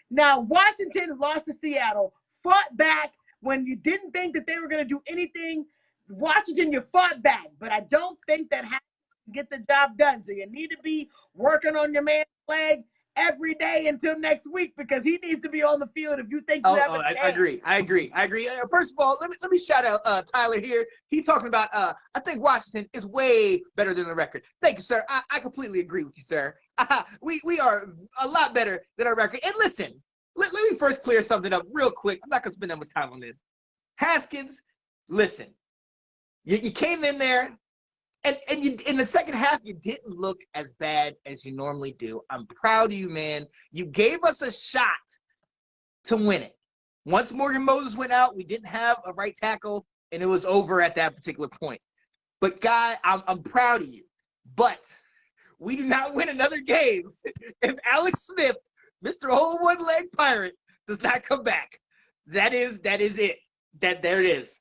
Now, Washington lost to Seattle, fought back when you didn't think that they were going to do anything. Washington, you fought back, but I don't think that happened to get the job done. So you need to be working on your man's leg every day until next week because he needs to be on the field if you think you have a chance. I agree. First of all, let me shout out Tyler here. He talking about I think Washington is way better than the record. Thank you, sir. I completely agree with you, sir. We are a lot better than our record. And listen, let me first clear something up real quick. I'm not gonna spend that much time on this. Haskins, listen, you came in there. And you, in the second half, you didn't look as bad as you normally do. I'm proud of you, man. You gave us a shot to win it. Once Morgan Moses went out, we didn't have a right tackle, and it was over at that particular point. But, guy, I'm proud of you. But we do not win another game if Alex Smith, Mr. Whole One-Leg Pirate, does not come back. That is it. There it is.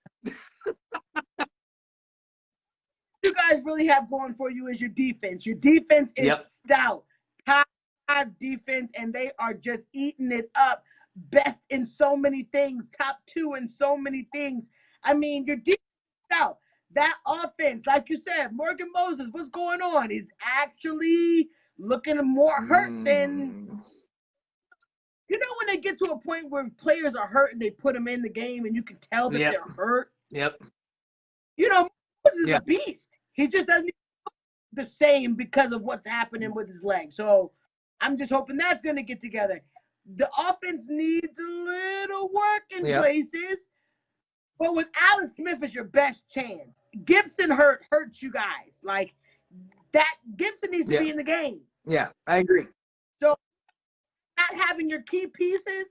You guys really have going for you is your defense. Your defense is stout. Top 5 defense, and they are just eating it up. Best in so many things. Top 2 in so many things. I mean, your defense is stout. That offense, like you said, Morgan Moses, what's going on? Is actually looking more hurt than. You know when they get to a point where players are hurt and they put them in the game and you can tell that they're hurt? Yep. You know, Moses is a beast. He just doesn't look the same because of what's happening with his leg. So I'm just hoping that's going to get together. The offense needs a little work in places, but with Alex Smith as your best chance. Gibson hurts you guys. Like that, Gibson needs to be in the game. Yeah, I agree. So not having your key pieces,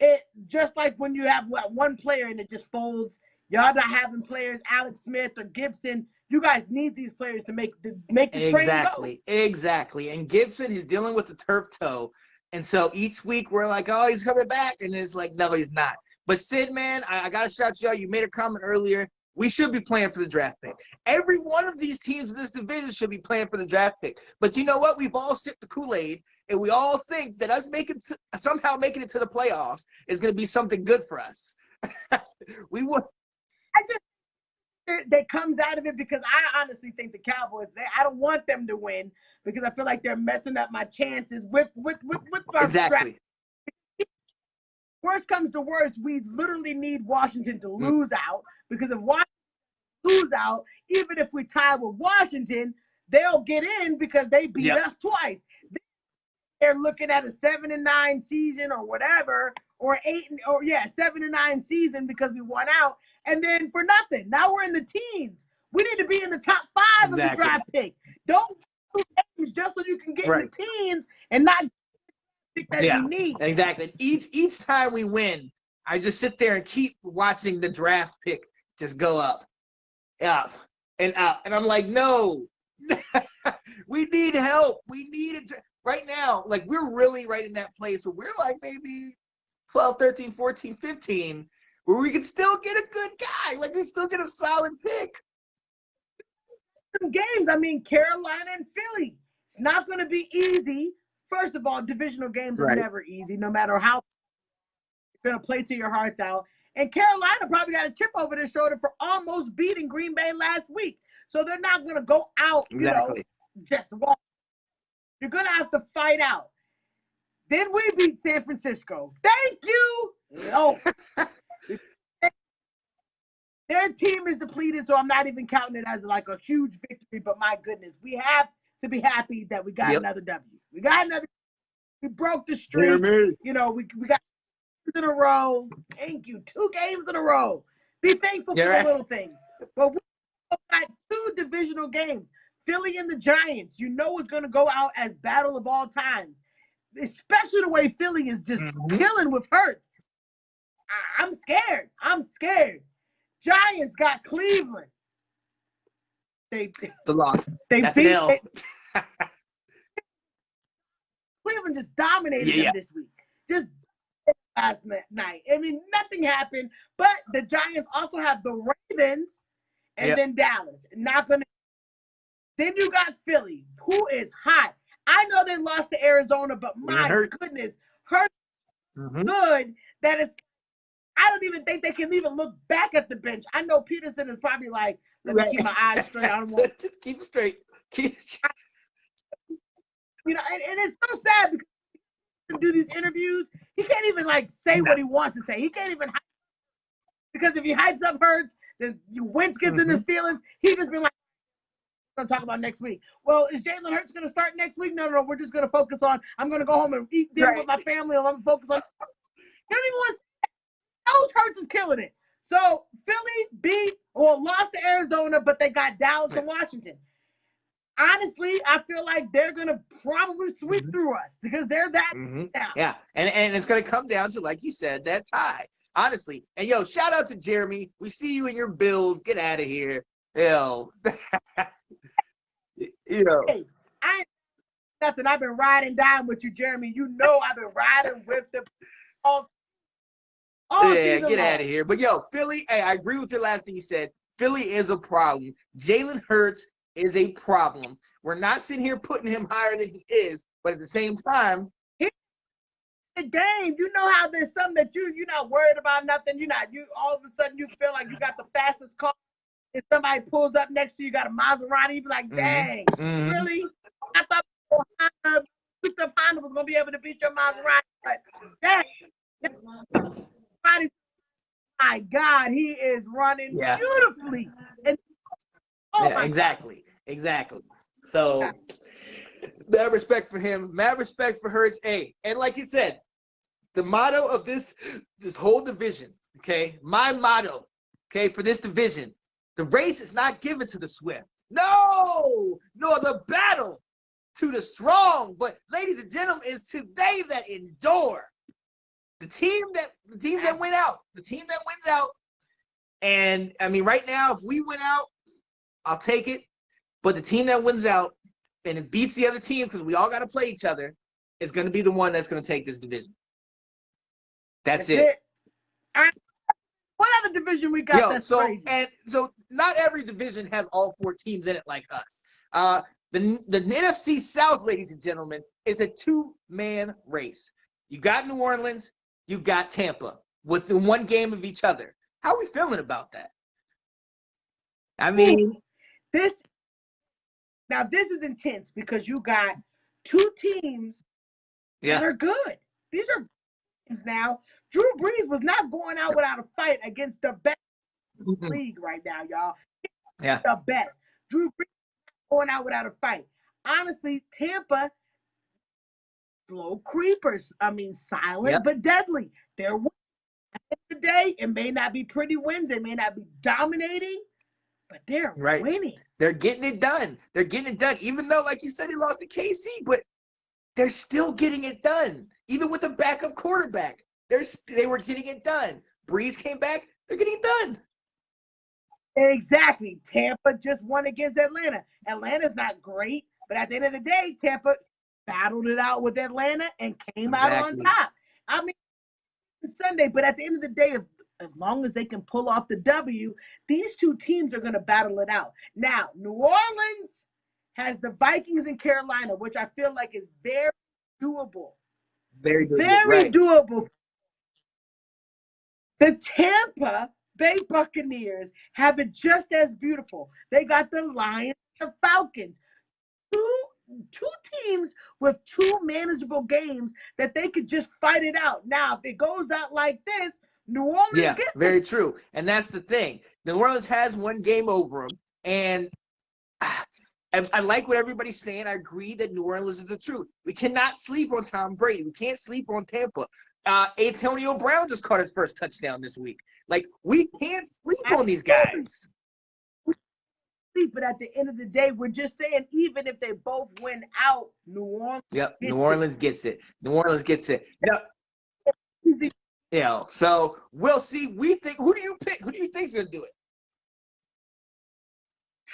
it just like when you have one player and it just folds. Y'all not having players, Alex Smith or Gibson. You guys need these players to make the train go. Exactly. And Gibson is dealing with the turf toe. And so each week we're like, oh, he's coming back. And it's like, no, he's not. But Sid, man, I got to shout you out. You made a comment earlier. We should be playing for the draft pick. Every one of these teams in this division should be playing for the draft pick. But you know what? We've all sipped the Kool-Aid, and we all think that us somehow making it to the playoffs is going to be something good for us. We would. That comes out of it because I honestly think the Cowboys, I don't want them to win because I feel like they're messing up my chances with our draft. Worst comes to worst, we literally need Washington to lose out because if Washington lose out, even if we tie with Washington, they'll get in because they beat us twice. They're looking at a 7-9 season or whatever, or 7-9 season because we won out, and then for nothing. Now we're in the teens. We need to be in the top 5 of the draft pick. Don't do games just so you can get in the teens and not pick that you need. Exactly. Each time we win, I just sit there and keep watching the draft pick just go up and up, and I'm like, no, we need help. We need it. Right now, like we're really right in that place where we're like maybe 12, 13, 14, 15, where we can still get a good guy. Like we still get a solid pick. Some games, I mean, Carolina and Philly. It's not going to be easy. First of all, divisional games are never easy, no matter how you're going to play to your heart's out. And Carolina probably got a chip over their shoulder for almost beating Green Bay last week. So they're not going to go out, just walk. You're going to have to fight out. Then we beat San Francisco. Thank you. No. Their team is depleted, so I'm not even counting it as like a huge victory. But my goodness, we have to be happy that we got another W. We got another. We broke the streak. You know, we got 2 in a row. Thank you. 2 games in a row. Be thankful for the little things. But we got 2 divisional games. Philly and the Giants, you know, it's going to go out as battle of all times, especially the way Philly is just killing with Hurts. I'm scared. Giants got Cleveland. It's a loss. That's an L. Cleveland just dominated them this week. Just last night. I mean, nothing happened, but the Giants also have the Ravens and then Dallas. Not going to. Then you got Philly, who is hot. I know they lost to Arizona, but my goodness, Hurts good that it's. I don't even think they can even look back at the bench. I know Peterson is probably like, let me keep my eyes straight. I don't want just keep it straight. You know, and it's so sad because do these interviews, he can't even like say what he wants to say. He can't even because if he hypes up Hurts, then Wentz gets in his feelings. He just been like, "We're gonna talk about next week." Well, is Jalen Hurts gonna start next week? No. We're just gonna focus on. I'm gonna go home and eat dinner with my family. And I'm gonna focus on. He don't even want. Hurts is killing it. So Philly lost to Arizona, but they got Dallas and Washington. Honestly, I feel like they're gonna probably sweep through us because they're that down. Yeah, and it's gonna come down to, like you said, that tie. Honestly, and shout out to Jeremy. We see you in your Bills. Get out of here, Hey, I ain't nothing. I've been riding down with you, Jeremy. You know I've been riding with the all get out of here. But Philly. Hey, I agree with your last thing you said. Philly is a problem. Jalen Hurts is a problem. We're not sitting here putting him higher than he is, but at the same time, the game, you know how there's something that you're not worried about nothing. You all of a sudden you feel like you got the fastest car. If somebody pulls up next to you, got a Maserati, you be like, dang, really? I thought Honda was gonna be able to beat your Maserati, but dang. My God, he is running beautifully. And, exactly. So, mad respect for him, mad respect for Hurts. Hey, and like you said, the motto of this whole division, okay, my motto, okay, for this division, the race is not given to the swift. No, nor the battle to the strong, but ladies and gentlemen, is to they that endure. The team that went out, the team that wins out, and I mean, right now, if we win out, I'll take it. But the team that wins out and it beats the other team, because we all got to play each other, is going to be the one that's going to take this division. That's it. What other division we got? That's crazy? So not every division has all 4 teams in it like us. The NFC South, ladies and gentlemen, is a 2-man race. You got New Orleans. You got Tampa within 1 game of each other. How are we feeling about that? I mean, this is intense because you got 2 teams that are good. These are teams now. Drew Brees was not going out without a fight against the best league right now, y'all. The best. Drew Brees going out without a fight. Honestly, Tampa, slow creepers. I mean, silent but deadly. They're winning. At the end of the day, it may not be pretty wins. They may not be dominating, but they're winning. They're getting it done. Even though, like you said, he lost to KC, but they're still getting it done. Even with a backup quarterback, they were getting it done. Breeze came back. They're getting it done. Exactly. Tampa just won against Atlanta. Atlanta's not great, but at the end of the day, Tampa battled it out with Atlanta and came out on top. I mean, Sunday, but at the end of the day, as long as they can pull off the W, these 2 teams are going to battle it out. Now, New Orleans has the Vikings and Carolina, which I feel like is very doable. Very doable. Very doable. The Tampa Bay Buccaneers have it just as beautiful. They got the Lions and the Falcons. Two teams with 2 manageable games that they could just fight it out. Now, if it goes out like this, New Orleans gets it. Very true. And that's the thing. New Orleans has 1 game over them. And I like what everybody's saying. I agree that New Orleans is the truth. We cannot sleep on Tom Brady. We can't sleep on Tampa. Antonio Brown just caught his first touchdown this week. Like, we can't sleep on these guys. But at the end of the day, we're just saying, even if they both win out, New Orleans. New Orleans gets it. New Orleans gets it. So we'll see. We think. Who do you pick? Who do you think's gonna do it?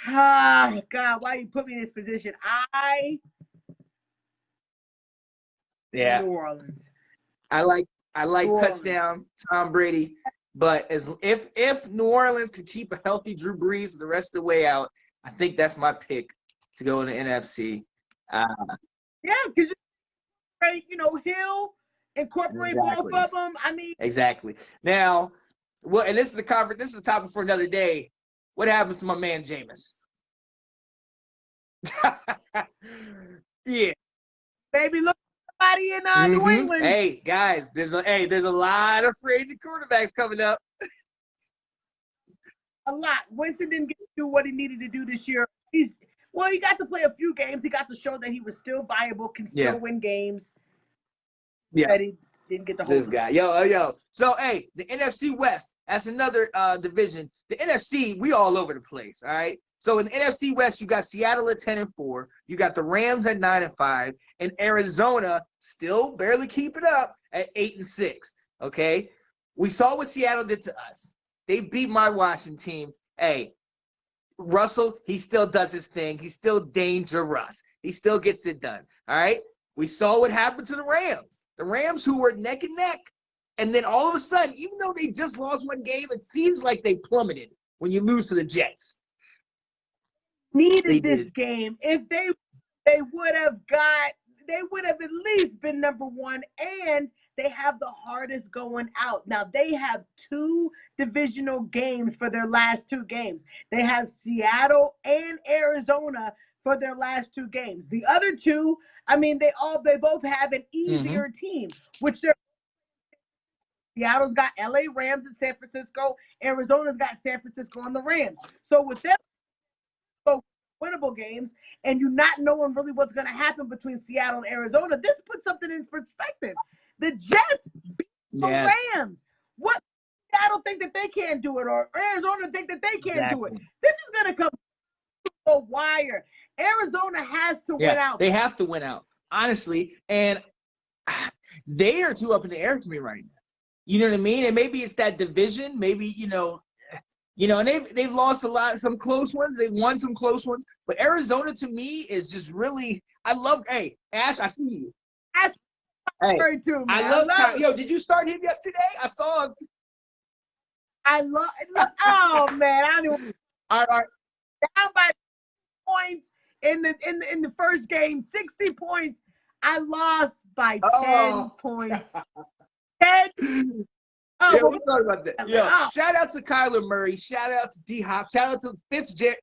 Oh God, why you put me in this position? New Orleans. I like touchdown Tom Brady. But if New Orleans could keep a healthy Drew Brees the rest of the way out, I think that's my pick to go in the NFC. Because Hill incorporate both of them. I mean, exactly. Now, and this is the conference. This is the topic for another day. What happens to my man Jameis? Baby, look anybody in New England. Hey, guys, there's a lot of free agent quarterbacks coming up. A lot. Winston didn't get to do what he needed to do this year. He got to play a few games. He got to show that he was still viable, can still win games. Yeah. But he didn't get the whole. This guy. Yo. So, hey, the NFC West, that's another division. The NFC, we all over the place, all right? So, in the NFC West, you got Seattle at 10-4. You got the Rams at 9-5. And Arizona still barely keeping up at 8-6, okay? We saw what Seattle did to us. They beat my Washington team. Hey, Russell, he still does his thing. He's still dangerous. He still gets it done. All right? We saw what happened to the Rams. The Rams who were neck and neck. And then all of a sudden, even though they just lost one game, it seems like they plummeted when you lose to the Jets. Needed this game. If they would have at least been number one, and they have the hardest going out. Now, they have 2 divisional games for their last 2 games. They have Seattle and Arizona for their last 2 games. The other 2, I mean, they both have an easier team, which they're Seattle's got LA Rams and San Francisco. Arizona's got San Francisco and the Rams. So with them winnable games and you not knowing really what's going to happen between Seattle and Arizona, this puts something in perspective. The Jets beat the Rams. What Seattle think that they can't do it, or Arizona think that they can't do it? This is going to come to the wire. Arizona has to win out. They have to win out, honestly. And they are too up in the air for me right now. You know what I mean? And maybe it's that division. Maybe, and they've lost some close ones. They've won some close ones. But Arizona, to me, is just really – hey, Ash, I see you. Ash, too, man. I love – yo, did you start him yesterday? I saw him. Oh, man. I knew. All right. Down by points in the first game, 60 points. I lost by 10 points. 10. We'll talk about that. Shout out to Kyler Murray. Shout out to D-Hop. Shout out to Fitzgerald.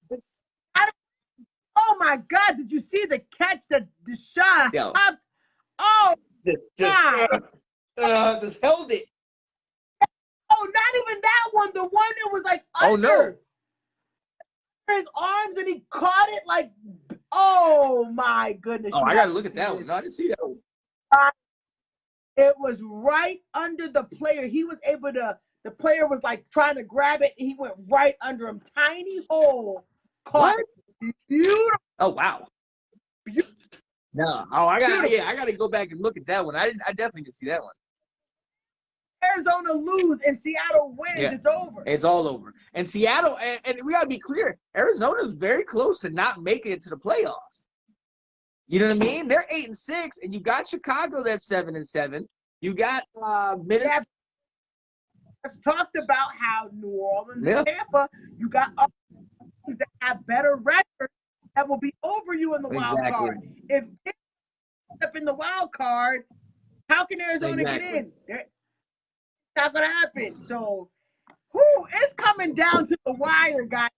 Oh, my God. Did you see the catch that Deshaun Hobbs? Oh, just held it. Oh, not even that one. The one that was like under his arms and he caught it like, oh, my goodness. Oh, I got to look at that one. No, I didn't see that one. It was right under the player. He was able to, the player was like trying to grab it, and he went right under him. Tiny hole. Caught it. Beautiful. Oh, wow. Beautiful. No. Oh, I got to go back and look at that one. I definitely didn't see that one. Arizona lose and Seattle wins. Yeah. It's over. It's all over. And Seattle, and we got to be clear, Arizona's very close to not making it to the playoffs. You know what I mean? They're 8-6, and you got Chicago that's 7-7. You got Minnesota. Let's talk about how New Orleans and Tampa, you got other teams that have better records that will be over you in the wild card. If they up in the wild card, how can Arizona get in? It's not going to happen. So, it's coming down to the wire, guys.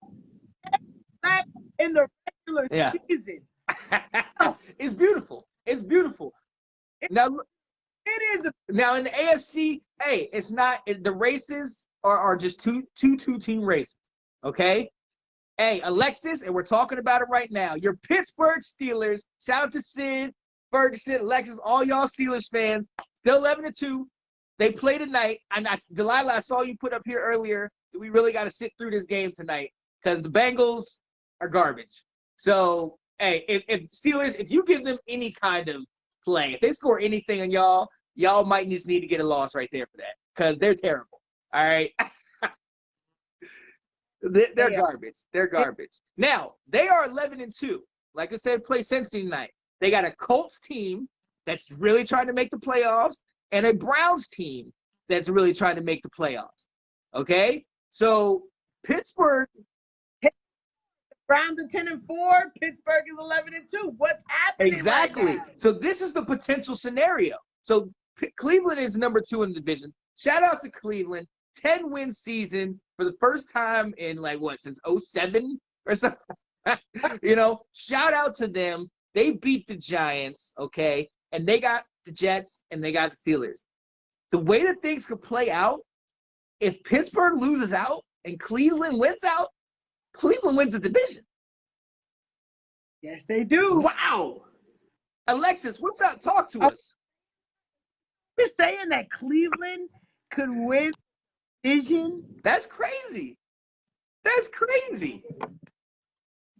In the regular season. It's beautiful. It's beautiful. Now, it is. Now in the AFC, hey, it's not. The races are just two team races. Okay. Hey, Alexis, and we're talking about it right now. Your Pittsburgh Steelers. Shout out to Sid, Ferguson, Alexis, all y'all Steelers fans. Still 11-2. They play tonight. And Delilah, I saw you put up here earlier that we really got to sit through this game tonight because the Bengals are garbage. So. Hey, if Steelers, if you give them any kind of play, if they score anything on y'all might just need to get a loss right there for that because they're terrible. All right? They're garbage. They're garbage. Now, they are 11-2. Like I said, play Century tonight. They got a Colts team that's really trying to make the playoffs and a Browns team that's really trying to make the playoffs. Okay? So, Pittsburgh. Browns are 10-4. Pittsburgh is 11-2. What's happening? Exactly. Right now? So this is the potential scenario. So Cleveland is number 2 in the division. Shout out to Cleveland. 10-win season for the first time in since 2007 or something. Shout out to them. They beat the Giants, okay? And they got the Jets, and they got the Steelers. The way that things could play out, if Pittsburgh loses out and Cleveland wins out, Cleveland wins the division. Yes, they do. Wow. Alexis, what's up? Talk to us. You're saying that Cleveland could win the division? That's crazy. That's crazy.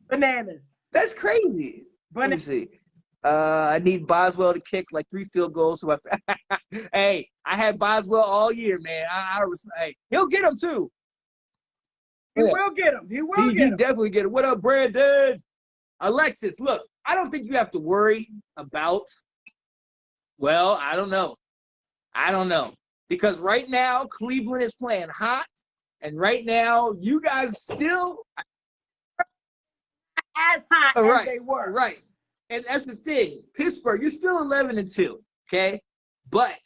Bananas. That's crazy. Let me see. I need Boswell to kick like 3 field goals. So hey, I had Boswell all year, man. Hey, he'll get them too. He will get them. He will get them. He definitely get it. What up, Brandon? Alexis, look, I don't think you have to worry about, well, I don't know. Because right now, Cleveland is playing hot. And right now, you guys still as hot as they were. Right. And that's the thing. Pittsburgh, you're still 11-2, okay? But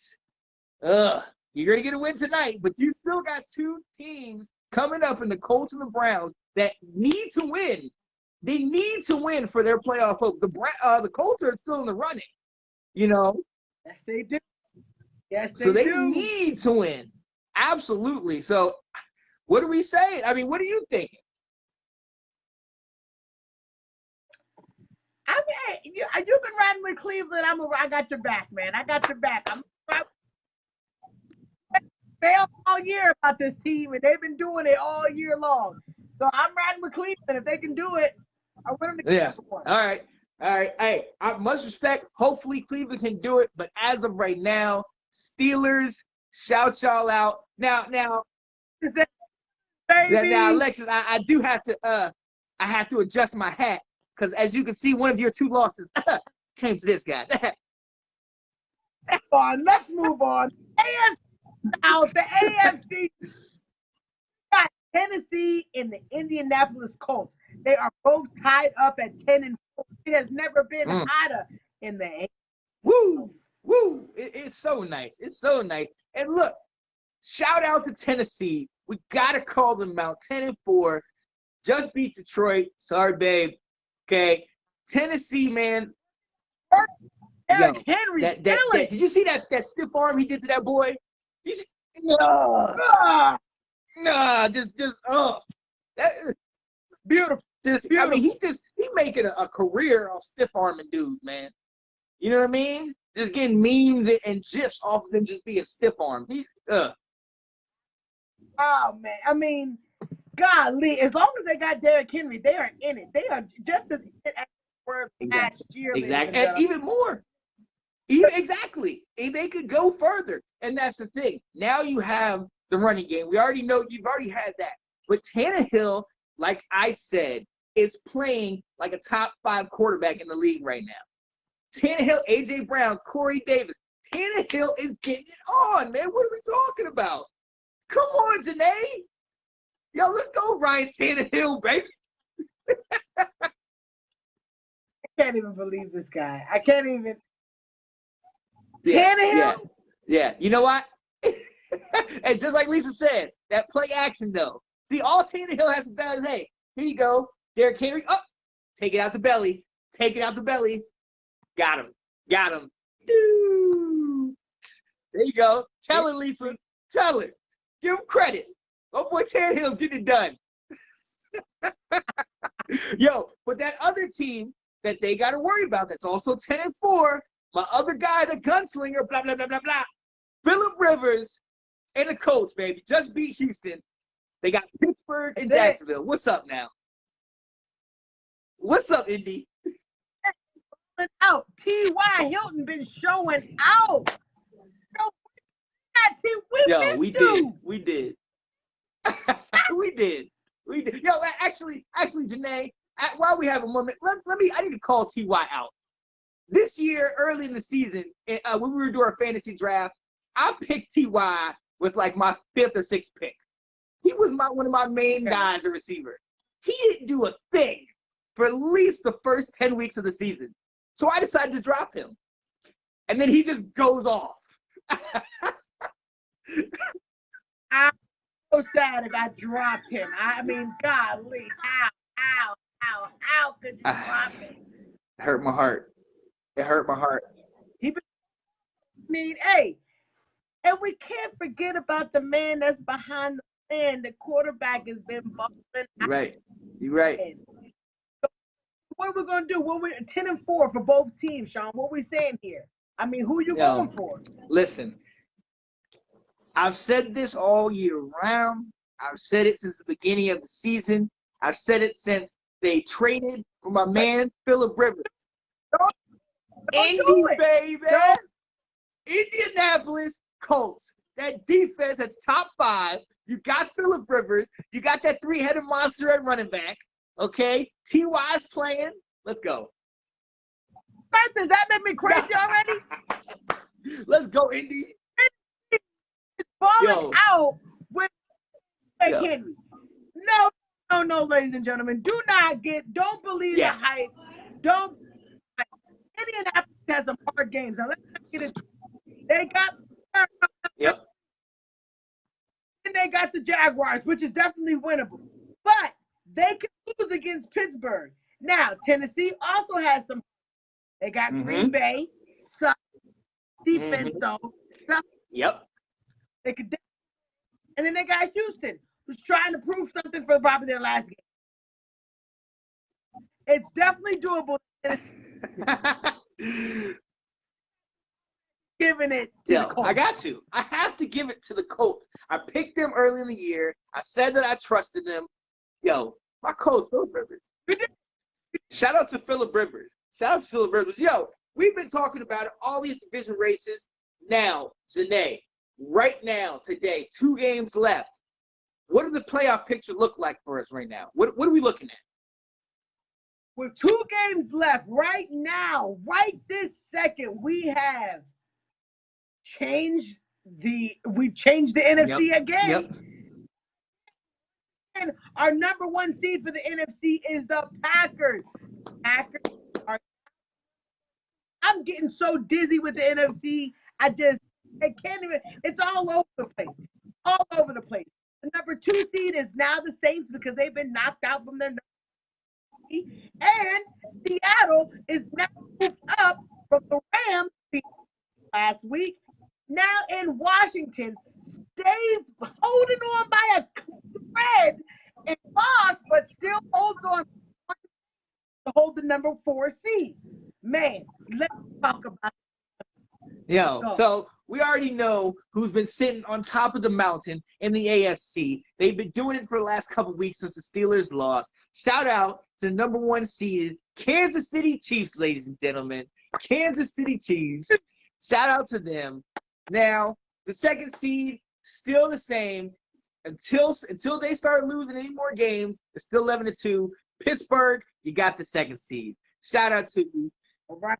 you're going to get a win tonight, but you still got 2 teams coming up in the Colts and the Browns that need to win. They need to win for their playoff hope. The Colts are still in the running, you know? Yes, they do. Yes, they do. So they need to win. Absolutely. So what are we saying? I mean, what are you thinking? I mean, you've been riding with Cleveland. I got your back, man. I got your back. I failed all year about this team, and they've been doing it all year long. So I'm riding with Cleveland. If they can do it, I want them to get one. All right. Hey, much respect. Hopefully Cleveland can do it. But as of right now, Steelers, shout y'all out. Now, Alexis, I do have to adjust my hat. Because as you can see, one of your 2 losses came to this guy. Let's move on. The AFC got Tennessee and the Indianapolis Colts. They are both tied up at 10-4. It has never been hotter in the AFC. Woo! It's so nice. It's so nice. And look, shout out to Tennessee. We got to call them out. 10-4. Just beat Detroit. Sorry, babe. Okay, Tennessee, man. Derrick Henry. Did you see that stiff arm he did to that boy? Just beautiful. I mean, he's making a career of stiff arming dudes, man. You know what I mean? Just getting memes and gifs off of them just being stiff armed. Oh man, I mean, golly, as long as they got Derrick Henry, they are in it. They are just as in it as they were last year. Exactly, and even more. Exactly. They could go further. And that's the thing. Now you have the running game. We already know you've already had that. But Tannehill, like I said, is playing like a top 5 quarterback in the league right now. Tannehill, A.J. Brown, Corey Davis. Tannehill is getting it on, man. What are we talking about? Come on, Janae. Yo, let's go, Ryan Tannehill, baby. I can't even believe this guy. I can't even. Tannehill? Yeah. You know what? And just like Lisa said, that play action, though. See, all Tannehill has to do is, hey, here you go. Derrick Henry, take it out the belly. Take it out the belly. Got him. Doo. There you go. Tell her, Lisa. Tell her. Give him credit. Oh, boy, Tannehill's getting it done. Yo, but that other team that they got to worry about that's also 10-4, my other guy, the gunslinger, blah, blah, blah, blah, blah. Phillip Rivers and the Colts, baby, just beat Houston. They got Pittsburgh and Jacksonville. What's up now? What's up, Indy? Out. T.Y. Hilton been showing out. We did. We did. Yo, actually, Janae, while we have a moment, I need to call T.Y. out. This year, early in the season, when we were doing our fantasy draft, I picked T.Y. with like my 5th or 6th pick. He was one of my main guys, a receiver. He didn't do a thing for at least the first 10 weeks of the season. So I decided to drop him. And then he just goes off. I'm so sad if I dropped him. I mean, golly, how could you drop him? It hurt my heart. It hurt my heart. mean, hey, and we can't forget about the man that's behind the man. The quarterback has been bubbling. You're right. You're right. So what are we gonna do? What we 10-4 for both teams, Sean? What are we saying here? I mean, who you going for? Listen, I've said this all year round. I've said it since the beginning of the season. I've said it since they traded for my man Phillip Rivers. Indy, baby. Indianapolis Colts. That defense that's top 5. You got Phillip Rivers. You got that 3-headed monster at running back. Okay? T.Y.'s playing. Let's go. Does that make me crazy already? Let's go, Indy. It's falling out with Henry. No, ladies and gentlemen. Don't believe the hype. Don't. Indianapolis has some hard games. Now, let's not get it. They got. Yep. And they got the Jaguars, which is definitely winnable. But they can lose against Pittsburgh. Now, Tennessee also has some. They got Green Bay. Suck defense, though. Yep. They could. And then they got Houston, who's trying to prove something for probably their last game. It's definitely doable. Giving it to the Colts. I got to. I have to give it to the Colts. I picked them early in the year. I said that I trusted them. Yo, my coach, Phillip Rivers. Shout out to Phillip Rivers. Yo, we've been talking about it, all these division races. Now, Janae, right now, today, 2 games left. What does the playoff picture look like for us right now? What are we looking at? With 2 games left right now, right this second, we have changed the NFC again. Yep. And our number 1 seed for the NFC is the Packers. I'm getting so dizzy with the NFC. I can't even. It's all over the place. All over the place. The number 2 seed is now the Saints because they've been knocked out from their number 3. And Seattle is now moved up from the Rams last week. Now in Washington stays holding on by a thread and lost, but still holds on to hold the number 4 seed. Man, let's talk about it. So we already know who's been sitting on top of the mountain in the AFC. They've been doing it for the last couple of weeks since the Steelers lost. Shout out to the number 1 seeded Kansas City Chiefs, ladies and gentlemen. Kansas City Chiefs. Shout out to them. Now, the 2nd seed, still the same. Until they start losing any more games, it's still 11-2. Pittsburgh, you got the 2nd seed. Shout out to you. All right.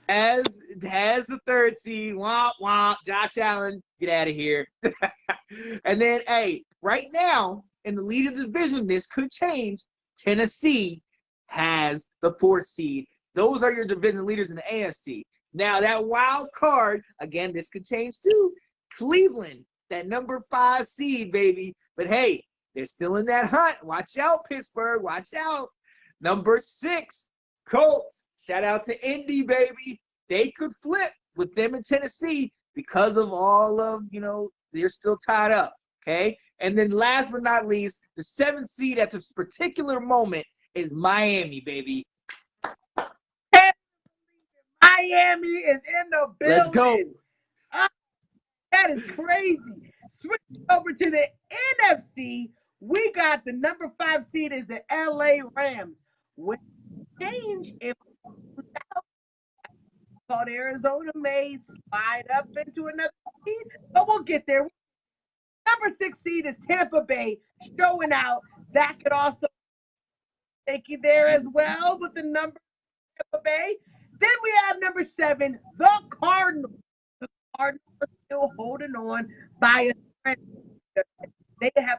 As the 3rd seed, womp womp, Josh Allen, get out of here. And then, hey, right now in the lead of the division, this could change. Tennessee has the 4th seed. Those are your division leaders in the AFC. Now that wild card, again, this could change too. Cleveland, that number 5 seed, baby. But hey, they're still in that hunt. Watch out, Pittsburgh. Watch out. Number 6, Colts. Shout out to Indy, baby. They could flip with them in Tennessee because of all of, they're still tied up. Okay. And then last but not least, the 7th seed at this particular moment is Miami, baby. Miami is in the building. Let's go. That is crazy. Switching over to the NFC, we got the number 5 seed is the LA Rams. With change, if thought Arizona may slide up into another seed, but we'll get there. Number 6 seed is Tampa Bay, showing out. That could also take you there as well with the number Tampa Bay. Then we have number 7, the Cardinals. The Cardinals are still holding on by a thread. They're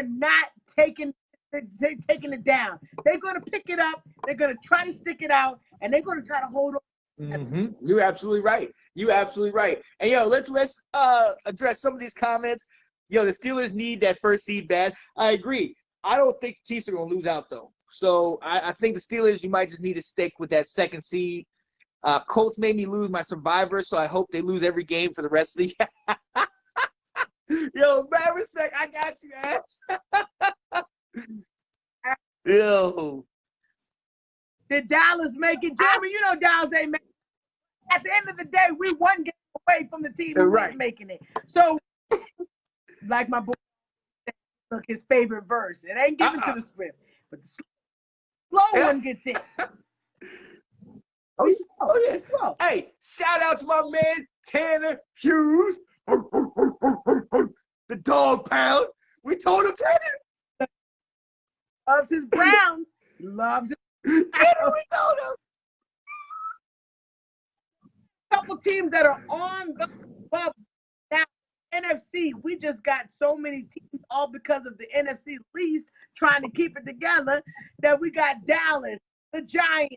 not taking it down. They're going to pick it up. They're going to try to stick it out, and they're going to try to hold on. Mm-hmm. You're absolutely right. And let's address some of these comments. The Steelers need that 1st seed bad. I agree. I don't think the Chiefs are going to lose out though. So I think the Steelers, you might just need to stick with that second seed. Colts made me lose my survivor, so I hope they lose every game for the rest of the year. Yo, man, respect. I got you, man. Yo. Did Dallas make it, Jeremy? You know Dallas ain't making it. At the end of the day, we one game away from the team who is making it. So, like my boy took his favorite verse. It ain't given to the script, but the slow one gets in. Slow. Hey, shout out to my man Tanner Hughes. The dog pound. We told him Tanner loves his Browns. Loves it. Tanner, we told him. Couple teams that are on the bubble now. NFC, we just got so many teams all because of the NFC least trying to keep it together that we got Dallas, the Giants,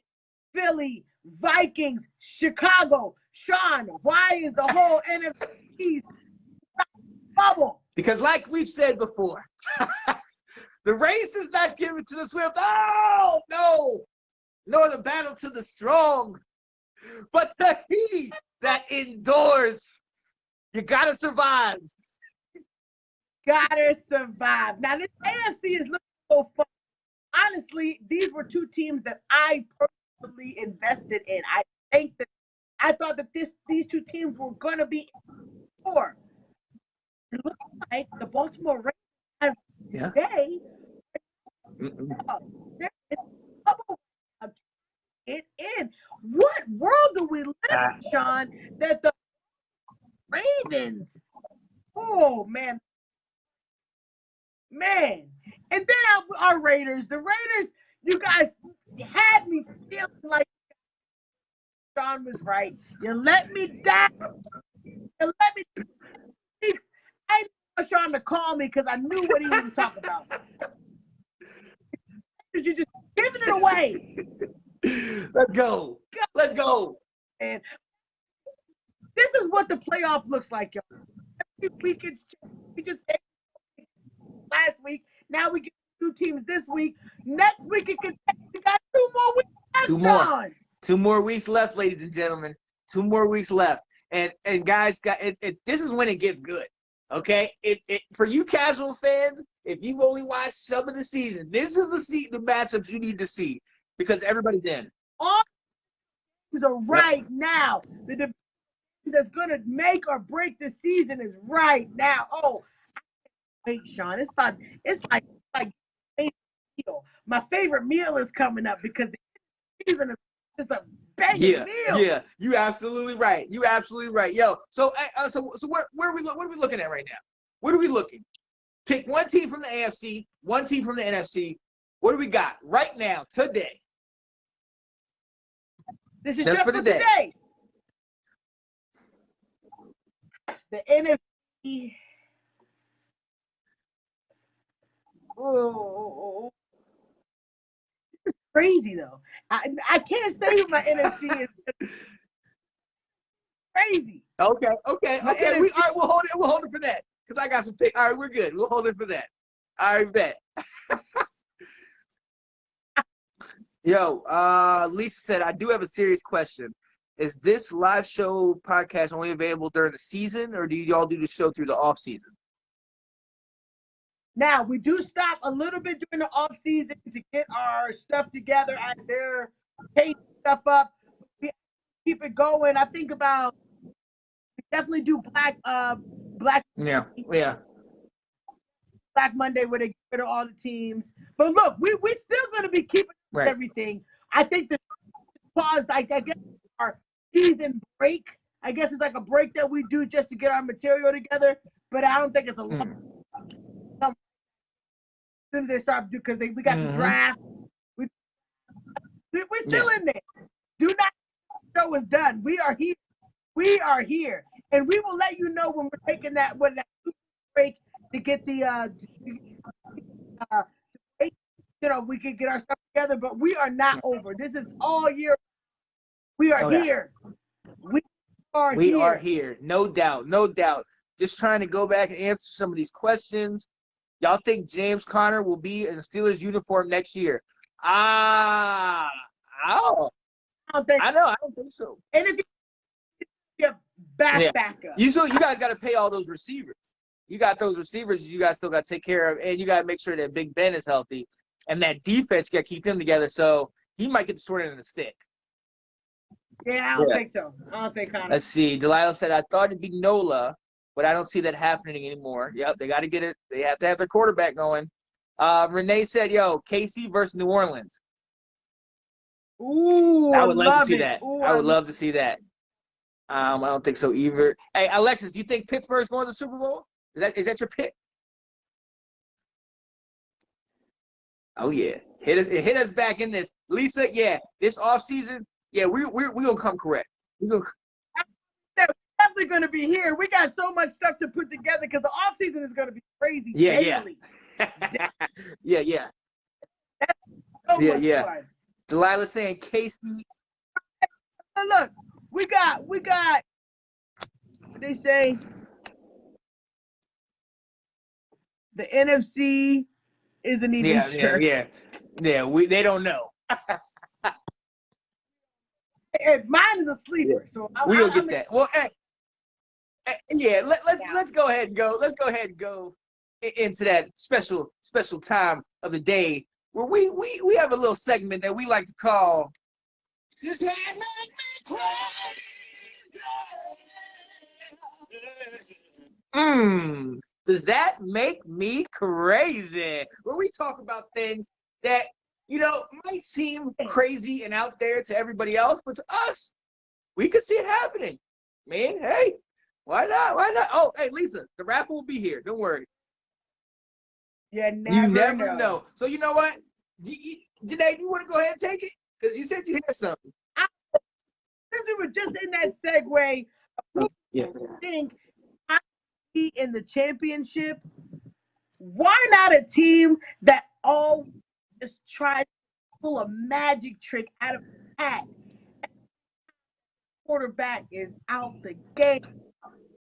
Philly, Vikings, Chicago. Sean, why is the whole NFC East bubble? Because like we've said before, the race is not given to the swift. Oh, no. Nor the battle to the strong. But to he that endures. You got to survive. Gotta survive. Now, this AFC is looking so fun. Honestly, these were two teams that I personally invested in. I thought that these two teams were going to be four. It looks like the Baltimore Ravens today. It in. What world do we live in, Sean? That the Ravens. Oh man. And then our Raiders. The Raiders, you guys had me feeling like Sean was right. You let me down. You let me. I didn't want Sean to call me because I knew what he was talking about. You're just giving it away. Let's go. Let's go. And this is what the playoff looks like, y'all. Every week we just last week. Now we get 2 teams this week. Next week we got 2 more weeks left. 2 more weeks left, ladies and gentlemen. 2 more weeks left. And guys, this is when it gets good. Okay? For you casual fans, if you've only watched some of the season, this is the matchups you need to see because everybody's in. All teams are right now. The division that's going to make or break the season is right now. Oh, wait, Sean. It's like meal. My favorite meal is coming up because the season is just a banging meal. Yeah, you absolutely right. Yo, so where are we looking at right now? What are we looking? Pick one team from the AFC, one team from the NFC. What do we got right now, today? This is just for today. The NFC. Oh, it's crazy though. I can't say what my NFC is crazy. Okay. We'll hold it for that because I got some pick. All right, we're good. We'll hold it for that. All right, bet. Yo, Lisa said, I do have a serious question. Is this live show podcast only available during the season, or do y'all do the show through the off season? Now, we do stop a little bit during the off season to get our stuff together as they're taking stuff up. We keep it going. I think we definitely do Black Yeah. Black Monday where they get rid of all the teams. But look, we're still going to be keeping everything. I think the pause, I guess, our season break. I guess it's like a break that we do just to get our material together. But I don't think it's a long. As soon as they start, because we got the draft. We're still in there. Do not show is done. We are here. And we will let you know when we're taking that break to get the break. We can get our stuff together, but we are not over. This is all year. We are here. We are here. No doubt. Just trying to go back and answer some of these questions. Y'all think James Conner will be in the Steelers uniform next year? Oh. I don't think. I know. I don't think so. And if you back up, you guys got to pay all those receivers. You got those receivers. You guys still got to take care of, and you got to make sure that Big Ben is healthy, and that defense got to keep them together. So he might get the short end of the stick. Yeah, I don't think so. I don't think Connor. Let's see. Delilah said, I thought it'd be Nola, but I don't see that happening anymore. Yep, they got to get it. They have to have their quarterback going. Renee said, yo, KC versus New Orleans. Ooh, I would love to see it. that. Ooh, I would love to see that. I don't think so either. Hey, Alexis, do you think Pittsburgh's going to the Super Bowl? Is that your pick? Oh yeah, hit us back in this, Lisa. Yeah, this offseason, yeah, we gonna come correct. We're definitely gonna be here. We got so much stuff to put together because the offseason is gonna be crazy. Yeah, daily. yeah. So yeah. Fun. Delilah saying Casey. Look, we got. What they say. The NFC isn't even sure. Yeah. They don't know. Mine is a sleeper, so we'll get that. Well, let's go ahead and go. Let's go ahead and go into that special time of the day where we have a little segment that we like to call. Does that make me crazy? Does that make me crazy? Where we talk about things that, might seem crazy and out there to everybody else, but to us, we could see it happening. Man, hey, why not? Oh, hey, Lisa, the rapper will be here. Don't worry. You never know. So you know what? Janae, do you want to go ahead and take it? Because you said you had something. Since we were just in that segue, I think in the championship, why not a team that all just tries to pull a magic trick out of the hat? Quarterback is out the game.